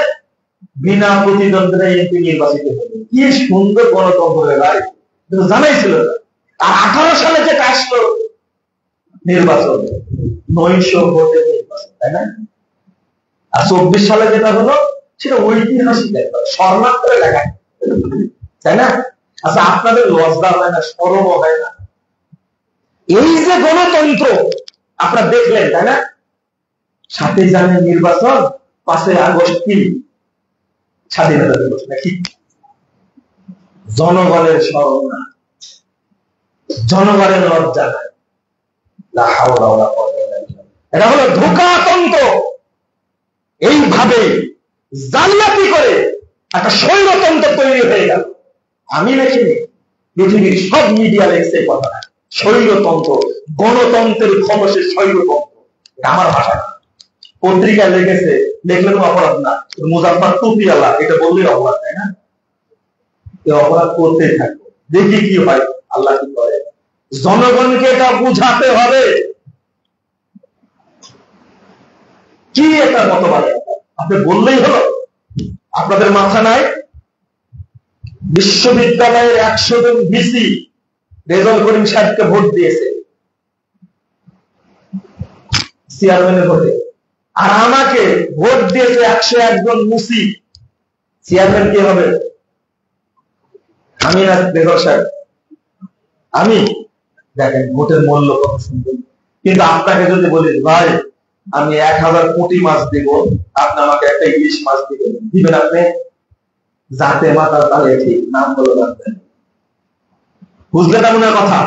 বিনা প্রতিদ্বন্দ্বিতা এমপি নির্বাচিত হলো। কি সুন্দর গণতন্ত্র ভাই, কিন্তু জানাই ছিল না। আর 18 সালে যেটা আসলো নির্বাচন, 900 ভোটের নির্বাচন, তাই না? আর 24 সালে যেটা হলো সেটা ঐতিহাসিক একটা স্বর্ণাক্ষরে লেখা, তাই না? আচ্ছা, আপনাদের লজ্জা হয় না, শরম হয় না? এই যে গণতন্ত্র আপনারা দেখলেন, তাই না? 7 জানুয়ারি নির্বাচন, 5 আগস্ট কি স্বাধীনতা দিবস নাকি? জনগণের স্মরণ না, জনগণের লজ্জা নাই। এটা হলো ধোঁকাতন্ত্র। এইভাবে জালিয়াতি করে একটা স্বৈরতন্ত্র তৈরি হয়ে গেল। আমি লিখিনি, পৃথিবীর সব মিডিয়া লেখছে কথা। স্বৈরতন্ত্র, গণতন্ত্রের খবসের স্বৈরতন্ত্র, আমার ভাষা না। পত্রিকা লিখেছে, লিখলে তো অপরাধ না। মুজাফফর টুপিওয়ালা এটা বললেই অপরাধ, তাই না? এই অপরাধ করতেই থাকবে, দেখি কি হয়, আল্লাহ কি করে। জনগণকে এটা বুঝাতে হবে। কি একটা মতবাদ আপনি বললেই হলো? আপনাদের মাথা নাই? বিশ্ববিদ্যালয়ের 100 জন ভিসি রেজাউল করিম সাহেবকে ভোট দিয়েছে চেয়ারম্যানের ভোটে, আর আমাকে ভোট দিয়েছে 101 জন মুসি। চেয়ারম্যান কে হবে? আমি না রেজাউল সাহেব? আমি। দেখেন ভোটের মূল্য কত সুন্দর। কিন্তু আপনাকে যদি বলি ভাই আমি 1000 কোটি মাছ দিব, আপনি আমাকে একটা ইলিশ মাছ দিবেন, দিবেন আপনি? যাতে মাথা তালে ঠিক, নাম বলে রাখবেন। বুঝলেন না মনে কথা?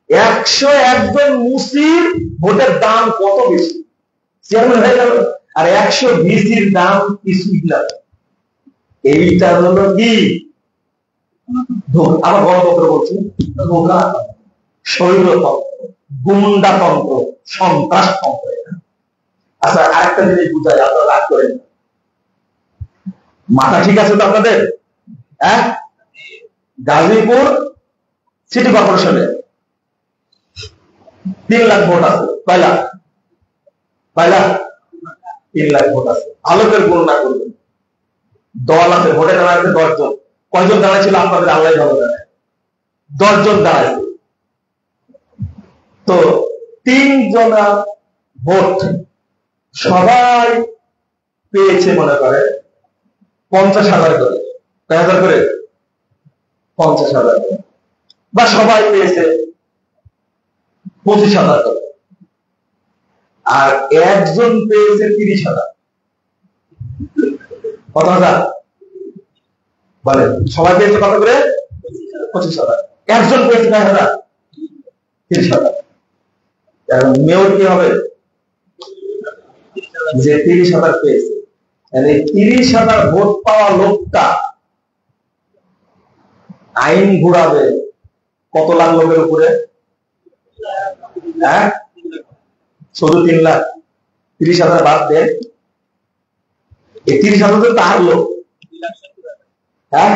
101 জন মুসির ভোটের দাম কত বেশি, চেয়ারম্যান হয়ে গেল। আর 100 ভিসির দাম কিছুই না। এইটা হলো কি? আবার গণতন্ত্র বলছি, ধোঁকা, স্বৈরতন্ত্র, গুন্ডাতন্ত্র, সন্ত্রাসতন্ত্র। আচ্ছা, আরেকটা জিনিস বুঝাই, আপনারা রাগ করেন। মাথা ঠিক আছে তো আপনাদের? হ্যাঁ, গাজীপুর সিটি কর্পোরেশনে 3 লাখ ভোট আছে। কয় লাখ? 3 লাখ ভোট আছে। আলোকের গণনা করবেন। দল আছে, ভোটে দাঁড়াচ্ছে 10 জন। কয়জন দাঁড়াচ্ছিল আপনাদের আল্লাহ ভালো জানে। 10 জন দাঁড়াচ্ছে। তো 3 জনা ভোট সবাই পেয়েছে মনে করে 50,000 করে। কয় হাজার করে? 50,000 করে। বা সবাই পেয়েছে 25,000 করে। আর একজন পেয়েছে 30,000। কত হাজার? বলে সবাই পেয়েছে কত করে? 25,000। একজন পেয়েছে কয় হাজার? 30,000। মেয়র কি হবে? যে 30,000 পেয়েছে, মানে 30,000 ভোট পাওয়া লোকটা আইন ঘুরাবে কত লাখ লোকের উপরে? হ্যাঁ, শুধু 3 লাখ। 30,000 বাদ দেন, এই 30,000 তো তার লোক। হ্যাঁ,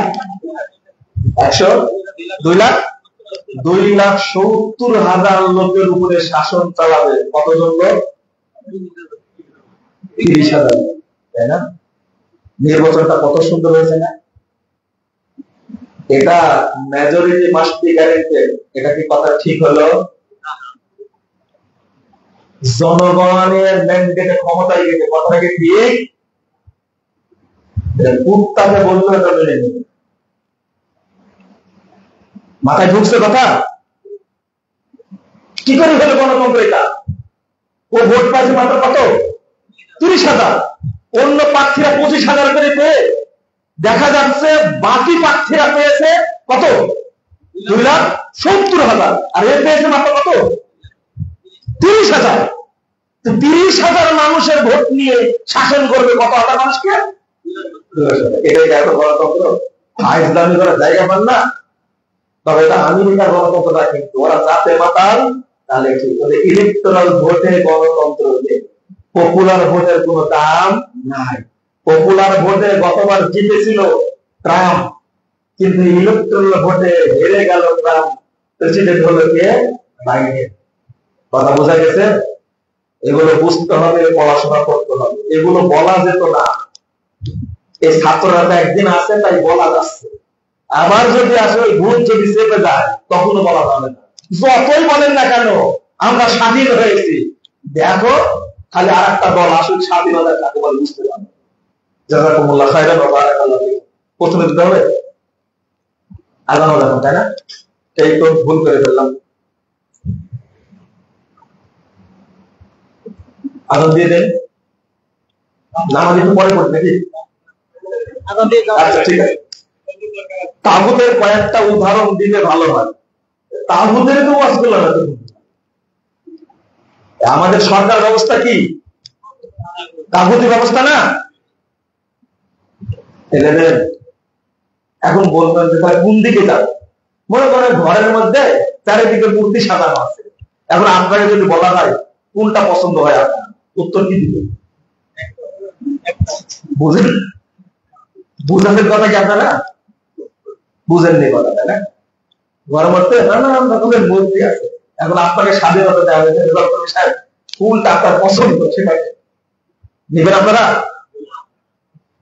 2,70,000 লোকের উপরে শাসন চালাবে কতজন লোক? 30,000, তাই না? নির্বাচনটা কত সুন্দর হয়েছে না? এটা মেজরিটি মাস্ট বি গ্যারান্টেড, এটা কি কথা ঠিক হলো? জনগণের ম্যান্ডেটে ক্ষমতায় গেছে, কথাটা কি ঠিক? কুত্তাকে বলতে এটা মেনে নেবে, মাথায় ঢুকছে কথা? কি করে হলো গণতন্ত্র এটা? ও ভোট পাচ্ছে মাত্র কত? 30,000। অন্য প্রার্থীরা 25,000 করে পেয়ে দেখা যাচ্ছে বাকি প্রার্থীরা পেয়েছে কত? 2,70,000। আর এর পেয়েছে মাত্র কত? 30,000। 30,000 মানুষের ভোট নিয়ে শাসন করবে কত হাজার মানুষকে? এটাই এত গণতন্ত্র? ইসলামী করার জায়গা পান না। তবে এটা আমেরিকার গণতন্ত্রটা কিন্তু ওরা যাতে মাতাল তাহলে ঠিক। ওদের ইলেকট্রাল ভোটে গণতন্ত্র, পপুলার ভোটের কোনো দাম নাই। পপুলার ভোটে গতবার জিতেছিল ট্রাম্প, কিন্তু ইলেকট্রাল ভোটে হেরে গেল ট্রাম্প। প্রেসিডেন্ট হলো কে? বাইডেন। কথা বোঝা গেছে? এগুলো বুঝতে হবে, পড়াশোনা করতে হবে। এগুলো বলা যেত না, এই ছাত্ররা তো একদিন আসে তাই বলা যাচ্ছে। আবার যদি আসলে ভোট যদি চেপে যায় তখনও বলা যাবে না। যতই বলেন না কেন আমরা স্বাধীন হয়েছি, দেখো খালি আর একটা দল আসুক স্বাধীনতা কাকে বলে বুঝতে পারবে। জাযাকুমুল্লাহ খায়রান ওয়া বারাকাল্লাহু ফীকুম। প্রথমে দিতে হবে আজান হবে, তাই না? এই তো ভুল করে ফেললাম। আজান দিয়ে দেন, নামাজ একটু পরে পড়বে নাকি? আচ্ছা ঠিক আছে। তাগুতের কয়েকটা উদাহরণ দিলে ভালো হয়। তাগুতের তো ওয়াজ করলাম না। আমাদের সরকার ব্যবস্থা কি তাগুতি ব্যবস্থা না? এখন বলবেন যে তাহলে কোন দিকে যাবে? মনে করেন ঘরের মধ্যে চারিদিকে মূর্তি সাজানো আছে। এখন আপনাকে যদি বলা হয় কোনটা পছন্দ হয় আপনার, উত্তর কি দিবেন? বুঝেন? বুঝানোর কথা কি আপনারা বুঝেননি কথা, তাই না? ঘরের মধ্যে নানান রকমের মূর্তি আছে। এখন আপনাকে স্বাধীনতা দেওয়া হয়েছে, কোনটা আপনার পছন্দ সেটা নেবেন আপনারা?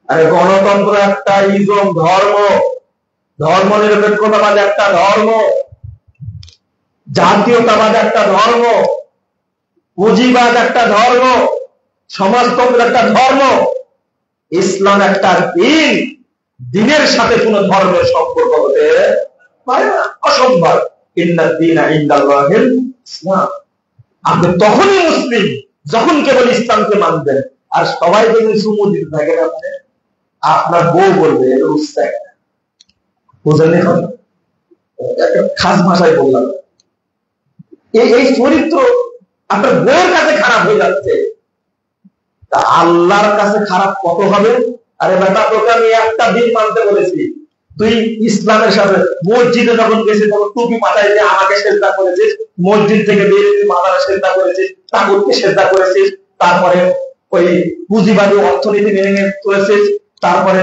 আরে গণতন্ত্র একটা ইজম, ধর্ম, ধর্ম নিরপেক্ষতাবাদ একটা ধর্ম, জাতীয়তাবাদ একটা ধর্ম, পুঁজিবাদ একটা ধর্ম, সমাজতন্ত্র একটা ধর্ম, ইসলাম একটা দিন। দিনের সাথে কোন ধর্মের সম্পর্ক হতে পারে না, অসম্ভব। ইন্নাদ দীনা ইনদাল্লাহিল ইসলাম। আপনি তখনই মুসলিম যখন কেবল ইসলামকে মানবেন। আর সবাই যদি চুমু দিতে থাকেন আপনি, আপনার বউ বলবে এটা উস্তাদ। বুঝলেন? এখন খাস ভাষায় বললাম, এই চরিত্র আপনার বউয়ের কাছে খারাপ হয়ে যাচ্ছে, তা আল্লাহর কাছে খারাপ কত হবে? আরে বেটা, তোকে আমি একটা দিন মানতে বলেছি, তুই ইসলামের সাথে মসজিদে যখন গেছিস তখন টুপি মাথায় দিয়ে আমাকে সেজদা করেছিস, মসজিদ থেকে বেরিয়ে মাথায় সেজদা করেছিস, তাগুতকে সেজদা করেছিস, তারপরে ওই পুঁজিবাদী অর্থনীতি মেনে চলেছিস, তারপরে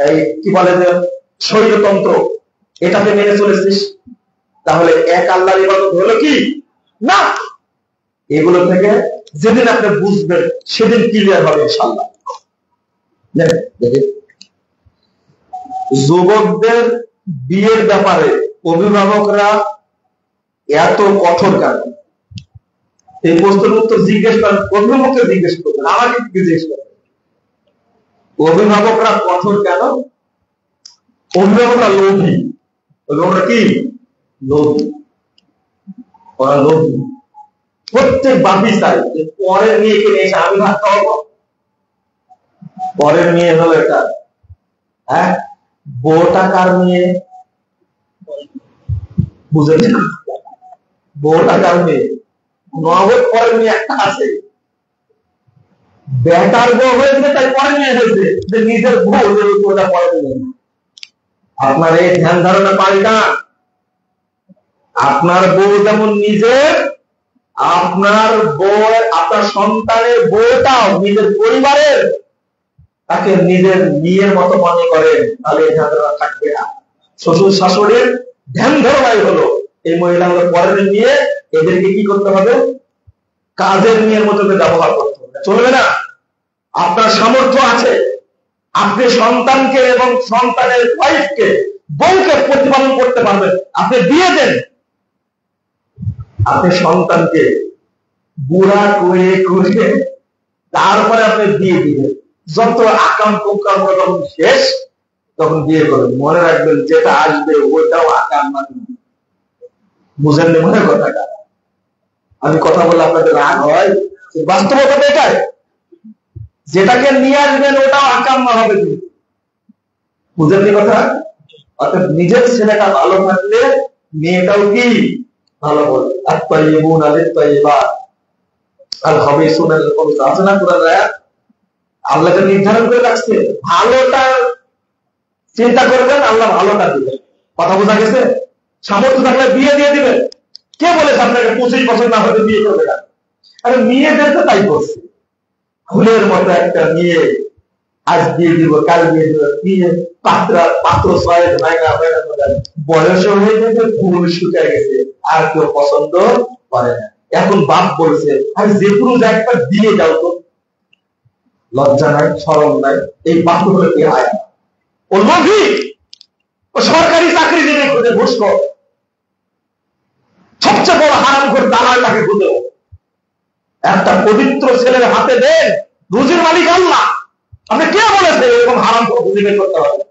এই কি বলে যে স্বৈরতন্ত্র, এটাকে মেনে চলেছিস। তাহলে এক আল্লাহর ইবাদত হলো কি না? এগুলো থেকে যেদিন আপনি বুঝবেন সেদিন ক্লিয়ার হবে ইনশাআল্লাহ। যুবকদের বিয়ের ব্যাপারে অভিভাবকরা এত কঠোর কেন? এই প্রশ্নের উত্তর জিজ্ঞেস করেন অভিভাবককে, জিজ্ঞেস করবেন, আমাকে জিজ্ঞেস করবেন অভিভাবকরা কঠোর কেন? অভিভাবকরা লোভী। অভিভাবকরা কি? লোভী। ওরা লোভী। প্রত্যেক বাপি চাই যে পরের মেয়েকে নিয়ে এসে আমি ভাত খাওয়াবো। পরের মেয়ে হলো এটা, হ্যাঁ, বউটা কার মেয়ে? বুঝেছেন? বউটা কার মেয়ে? নগদ পরের মেয়ে একটা আছে। বেটার বউ হয়েছে তাই পরের মেয়ে হয়েছে, যে নিজের বউ ওটা পরের মেয়ে। আপনার এই ধ্যান ধারণা পাল্টা। আপনার বউ যেমন নিজের, আপনার বউ, আপনার সন্তানের বউটাও নিজের পরিবারের, তাকে নিজের মেয়ের মতো মনে করেন, তাহলে এই ঝামেলা থাকবে না। শ্বশুর শাশুড়ির ধ্যান ধারণাই হলো এই মহিলা হলো পরের নিয়ে, এদেরকে কি করতে হবে? কাজের মেয়ের মতো ব্যবহার করতে হবে, চলবে না। আপনার সামর্থ্য আছে, আপনি সন্তানকে এবং সন্তানের ওয়াইফকে, বউকে প্রতিপালন করতে পারবেন, আপনি দিয়ে দেন। আপনি সন্তানকে বুড়া করে করে তারপরে আপনি দিয়ে দিবেন, যত আকাম কুকাম যখন শেষ তখন বিয়ে করবেন। মনে রাখবেন যেটা আসবে ওইটাও আকাম মানে, বুঝেন না মনে কথাটা? আমি কথা বলে আপনাদের রাগ হয়, বাস্তবতা এটাই, যেটাকে নিয়ে আসবেন ওটাও আকাম্মা হবে। বুঝেননি কথা? অর্থাৎ নিজের ছেলেটা ভালো থাকলে মেয়েটাও কি ভালো বলে। আর তাইয়িবুন আলিত-তাইয়িবাত আল হাবিসুন আল-খাবিসাত, আছে না কোরআনে আয়াত? আল্লাহকে নির্ধারণ করে রাখছে, ভালোটা চিন্তা করবেন, আল্লাহ ভালোটা দিবেন। কথা বোঝা গেছে? সামর্থ্য থাকলে বিয়ে দিয়ে দিবেন। কে বলেছে আপনাকে 25 বছর না হলে বিয়ে করবে না? আরে মেয়েদের তো তাই করছে, ফুলের মতো একটা মেয়ে, আজ বিয়ে দিব, কাল বিয়ে দিব, বিয়ে পাত্র ছয় ভাইনা বয়স হয়ে গেছে, ফুল শুকিয়ে গেছে, আর কেউ পছন্দ করে না। এখন বাপ বলছে আর যে পুরুষ একটা দিয়ে যাও তো, লজ্জা নাই, শরম নাই। এই বাপ হলে কি হয়? ও লোভী, ও সরকারি চাকরি দিনে খুঁজে ঘুষ কর, সবচেয়ে বড় হারাম করে দালাল তাকে খুঁজে। একটা পবিত্র ছেলের হাতে দেন, রুজির মালিক আল্লাহ। আপনি কে বলেছে এরকম হারাম করে খুঁজে বের করতে হবে?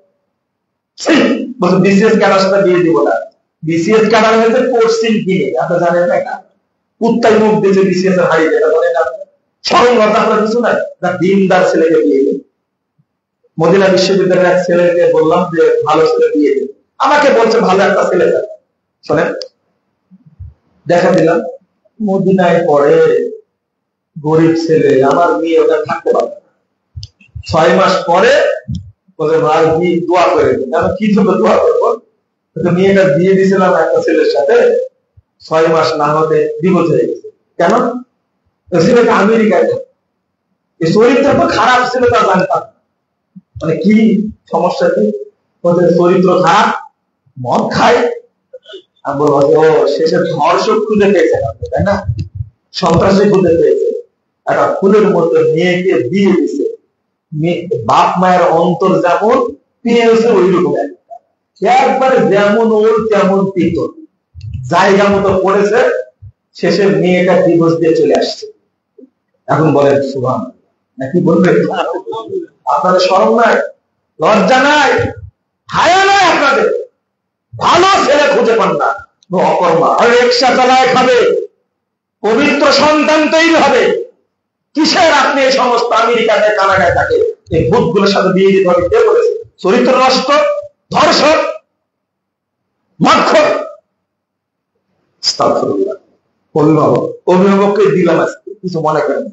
বলছে বিসিএস ক্যাডার সাথে বিয়ে দিব না। বিসিএস ক্যাডার হয়েছে কোর্সিং কিনে, আপনি জানেন না? কুত্তাই মুখ দিয়েছে বিসিএস এর হারিয়ে যেটা বলেন আপনি। স্মরণ লজ্জা করার কিছু নাই, না দিনদার ছেলেকে বিয়ে দিন। মদিনা বিশ্ববিদ্যালয়ের এক ছেলেকে বললাম যে ভালো ছেলে বিয়ে দিন, আমাকে বলছে ভালো একটা ছেলে দেখ। শোনেন, দেখা দিলাম মদিনায় পড়ে, গরিব ছেলে, আমার মেয়ে ওটা থাকতে পারবে। 6 মাস পরে বলে ভাই দোয়া করে দিন। আমি কি জন্য দোয়া করবো? মেয়েটা দিয়ে দিয়েছিলাম একটা ছেলের সাথে, 6 মাস না হতে ডিভোর্স হয়ে গেছে। কেন? ছেলেটা আমেরিকায়, এই চরিত্র তো খারাপ ছিল, তা জানতাম। মানে কি সমস্যা কি? চরিত্র খারাপ, মদ খায়। আমি বলবো ও শেষে ধর্ষক খুঁজে পেয়েছে, তাই না? সন্ত্রাসী খুঁজে পেয়েছে, একটা ফুলের মধ্যে মেয়েকে দিয়ে দিছে। বাপ মায়ের অন্তর যেমন পেয়েছে ওই রকম একবারে যেমন ওর তেমন পিতল, জায়গা মতো পড়েছে। শেষে মেয়েটা ডিভোর্স দিয়ে চলে আসছে। এখন বলেন সুবহানাল্লাহ, নাকি বলবেন? আপনাদের শরম নাই, লজ্জা নাই, হায়া নাই আপনাদের? ভালো ছেলে খুঁজে পান না, অকর্মা, আর রিকশা চালায় খাবে, পবিত্র সন্তান তৈরি হবে। কিসের আপনি এই সমস্ত আমেরিকাতে কানাডায় থাকে এই ভূতগুলোর সাথে বিয়ে দিতে হবে? কে বলেছে? চরিত্র নষ্ট, ধর্ষক, মাক্ষর। আস্তাগফিরুল্লাহ। অভিভাবককে দিলাম আজকে, কিছু মনে করেন।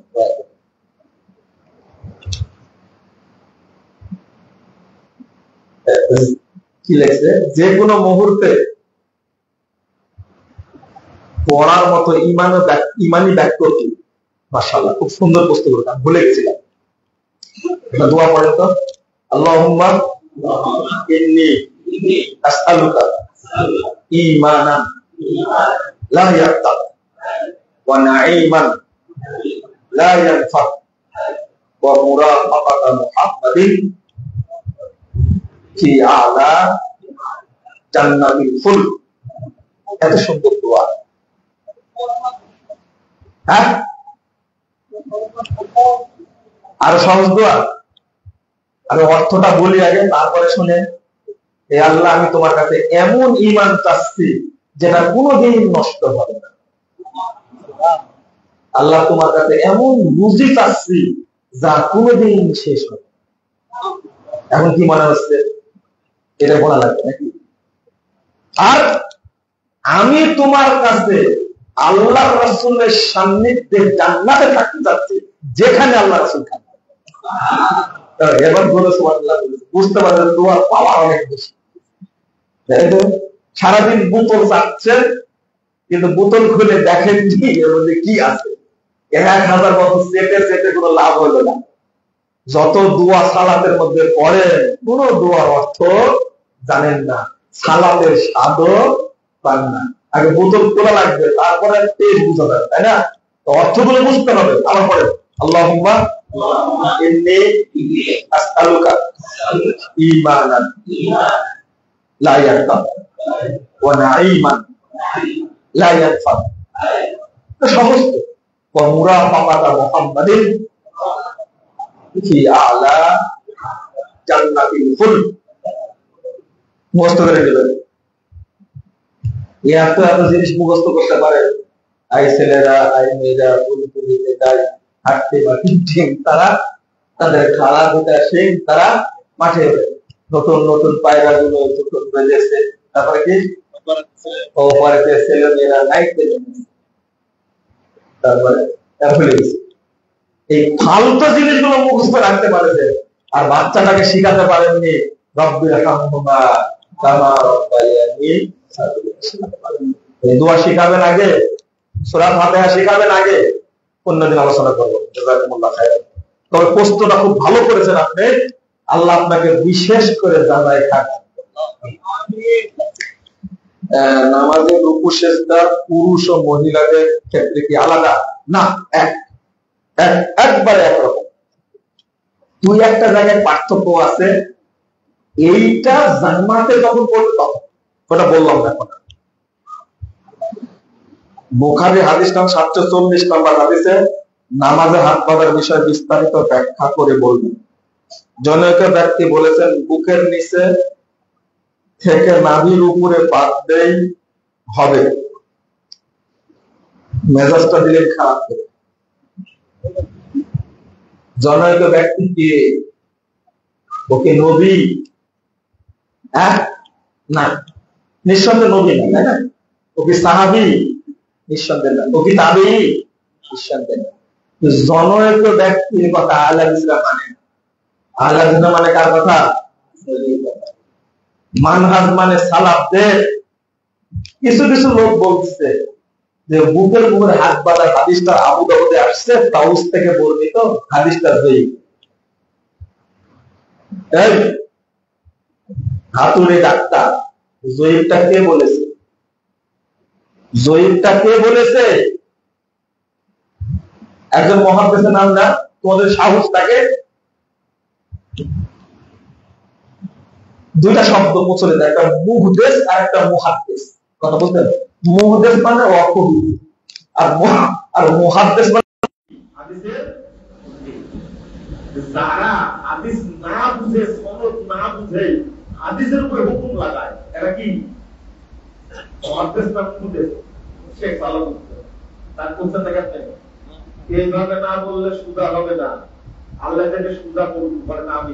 কি লেগেছে? যে কোনো মুহূর্তে পড়ার মতো ইমানি ব্যক্তি কি? মাশাআল্লাহ, খুব সুন্দর প্রশ্ন করলাম, ভুলে গেছিলাম। দোয়া পড়েন তো। আল্লাহুম্মা ইন্নী আসআলুকা ঈমানান লা ইয়ারতাদ ওয়া নাঈমান লা ইয়ানফাদ ওয়া মুরাফাকাতা মুহাম্মাদিন ফি আ'লা জান্নাতিল খুলদ। এত সুন্দর দোয়া। হ্যাঁ, আর সহজ দোয়া। আমি অর্থটা বলি আগে, তারপরে শুনে। হে আল্লাহ, আমি তোমার কাছে এমন ঈমান চাচ্ছি যেটা কোনোদিন নষ্ট হবে না। আল্লাহ, তোমার কাছে এমন রুজি চাচ্ছি যা কোনোদিন শেষ হবে। এখন কি মনে হচ্ছে? এটা বলা লাগবে নাকি? আর আমি তোমার কাছে আল্লাহ রাসূলের সান্নিধ্যে জান্নাতে থাকতে যাচ্ছি, যেখানে আল্লাহ রাসূল থাকবে। এবার বলে সুবহানাল্লাহ, বুঝতে পারবেন দোয়ার পাওয়ার অনেক বেশি। সারাদিন বোতল চাচ্ছেন, কিন্তু বোতল খুলে দেখেন কি এর মধ্যে কি আছে। 1000 বছর চেটে চেটে কোনো লাভ হলো না। যত দোয়া সালাতের মধ্যে পড়েন কোন দোয়ার অর্থ জানেন না, সালাতের স্বাদও পান না। আগে বোতল খোলা লাগবে, তারপরে টেস্ট বুঝা যাবে, তাই না? তো অর্থগুলো বুঝতে হবে। আবার পরে আল্লাহুম্মা ইন্নী আসআলুকা ঈমানান লা ইয়ারতাদ ওয়া নাঈমান লা ইয়ানফাদ। সমস্ত ওয়া মুরাফাকাতা মুহাম্মাদিন ফি আ'লা জান্নাতিল খুলদ মুখস্থ করে নেবেন। এত এত জিনিস মুখস্থ করতে পারে আই ছেলেরা, আই মেয়েরা, পুলিশে যায় হাঁটতে বা টিম, তারা তাদের খালা যেটা সেই তারা মাঠে নতুন নতুন পায়রা গুলো নতুন বেজেছে, তারপরে কি ওপারেতে ছেলে মেয়েরা নাইট বেজে, তারপরে এই ফালতু জিনিসগুলো মুখস্থ রাখতে পারেছে আর বাচ্চাটাকে শিখাতে পারেননি রব্বির হামহুমা কামা রাব্বায়ানি সগীরা। এই দোয়া শিখাবেন আগে, সূরা ফাতিহা শিখাবেন আগে, অন্যদিন আলোচনা করব। জাযাকুমুল্লাহ খাইরান। তবে প্রশ্নটা খুব ভালো করেছেন আপনি, আল্লাহ আপনাকে বিশেষ করে জানায় থাকেন। নামাজের রুকু সিজদা পুরুষ ও মহিলাদের ক্ষেত্রে কি আলাদা? না, একবারে একরকম। দুই একটা জায়গায় পার্থক্য আছে, এইটা জান্নাতে যখন পড়বে তখন, ওটা বললাম না এখন। বুখারী হাদিস নাম্বার 740 নম্বর হাদিসে নামাজে হাত বাঁধার বিষয়ে বিস্তারিত ব্যাখ্যা করে বলবেন। জনৈক ব্যক্তি বলেছেন, বুকের নিচে থেকে নাভির উপরে বাঁধতেই হবে। মেজাজটা দিলেন খারাপ করে। জনৈক ব্যক্তি কি ওকে নবী? না, নিঃসন্দেহে নবী না, তাই না? ও কি সাহাবী? নিঃসন্দেহে না। ও কি তাবেঈ? নিঃসন্দেহে না। জনৈক ব্যক্তির কথা আহলে হাদিসরা মানে না। আহলে হাদিসরা মানে কার কথা? মানহাজ মানে সালাফদের। কিছু কিছু লোক বলছে যে বুকের উপরে হাত বাঁধার হাদিসটা আবু দাউদে আসছে, তাউস থেকে বর্ণিত, হাদিসটা জয়ীফ। এই হাতুড়ে ডাক্তার, জয়ীফটা কে বলেছে? জয়ীফটা কে বলেছে? একজন মুহাদ্দিসের নাম না, তোমাদের সাহস থাকে দুইটা শব্দ প্রচলিত, একটা মুহদ্দিস আর একটা মুহাদ্দিস। কথা বলতে, মুহদ্দিস মানে অকবি, আর মুহাদ্দিস মানে হাদিসের যারা হাদিস না বুঝে, সনদ না বুঝে হাদিসের উপরে হুকুম লাগায়, এরা কি মুহাদ্দিস না মুহদ্দিস? শেখ সালাম তার কোনটা দেখেন, এইভাবে না বললে সুদা হবে না, আল্লাহ থেকে সুদা করুন করে না। আমি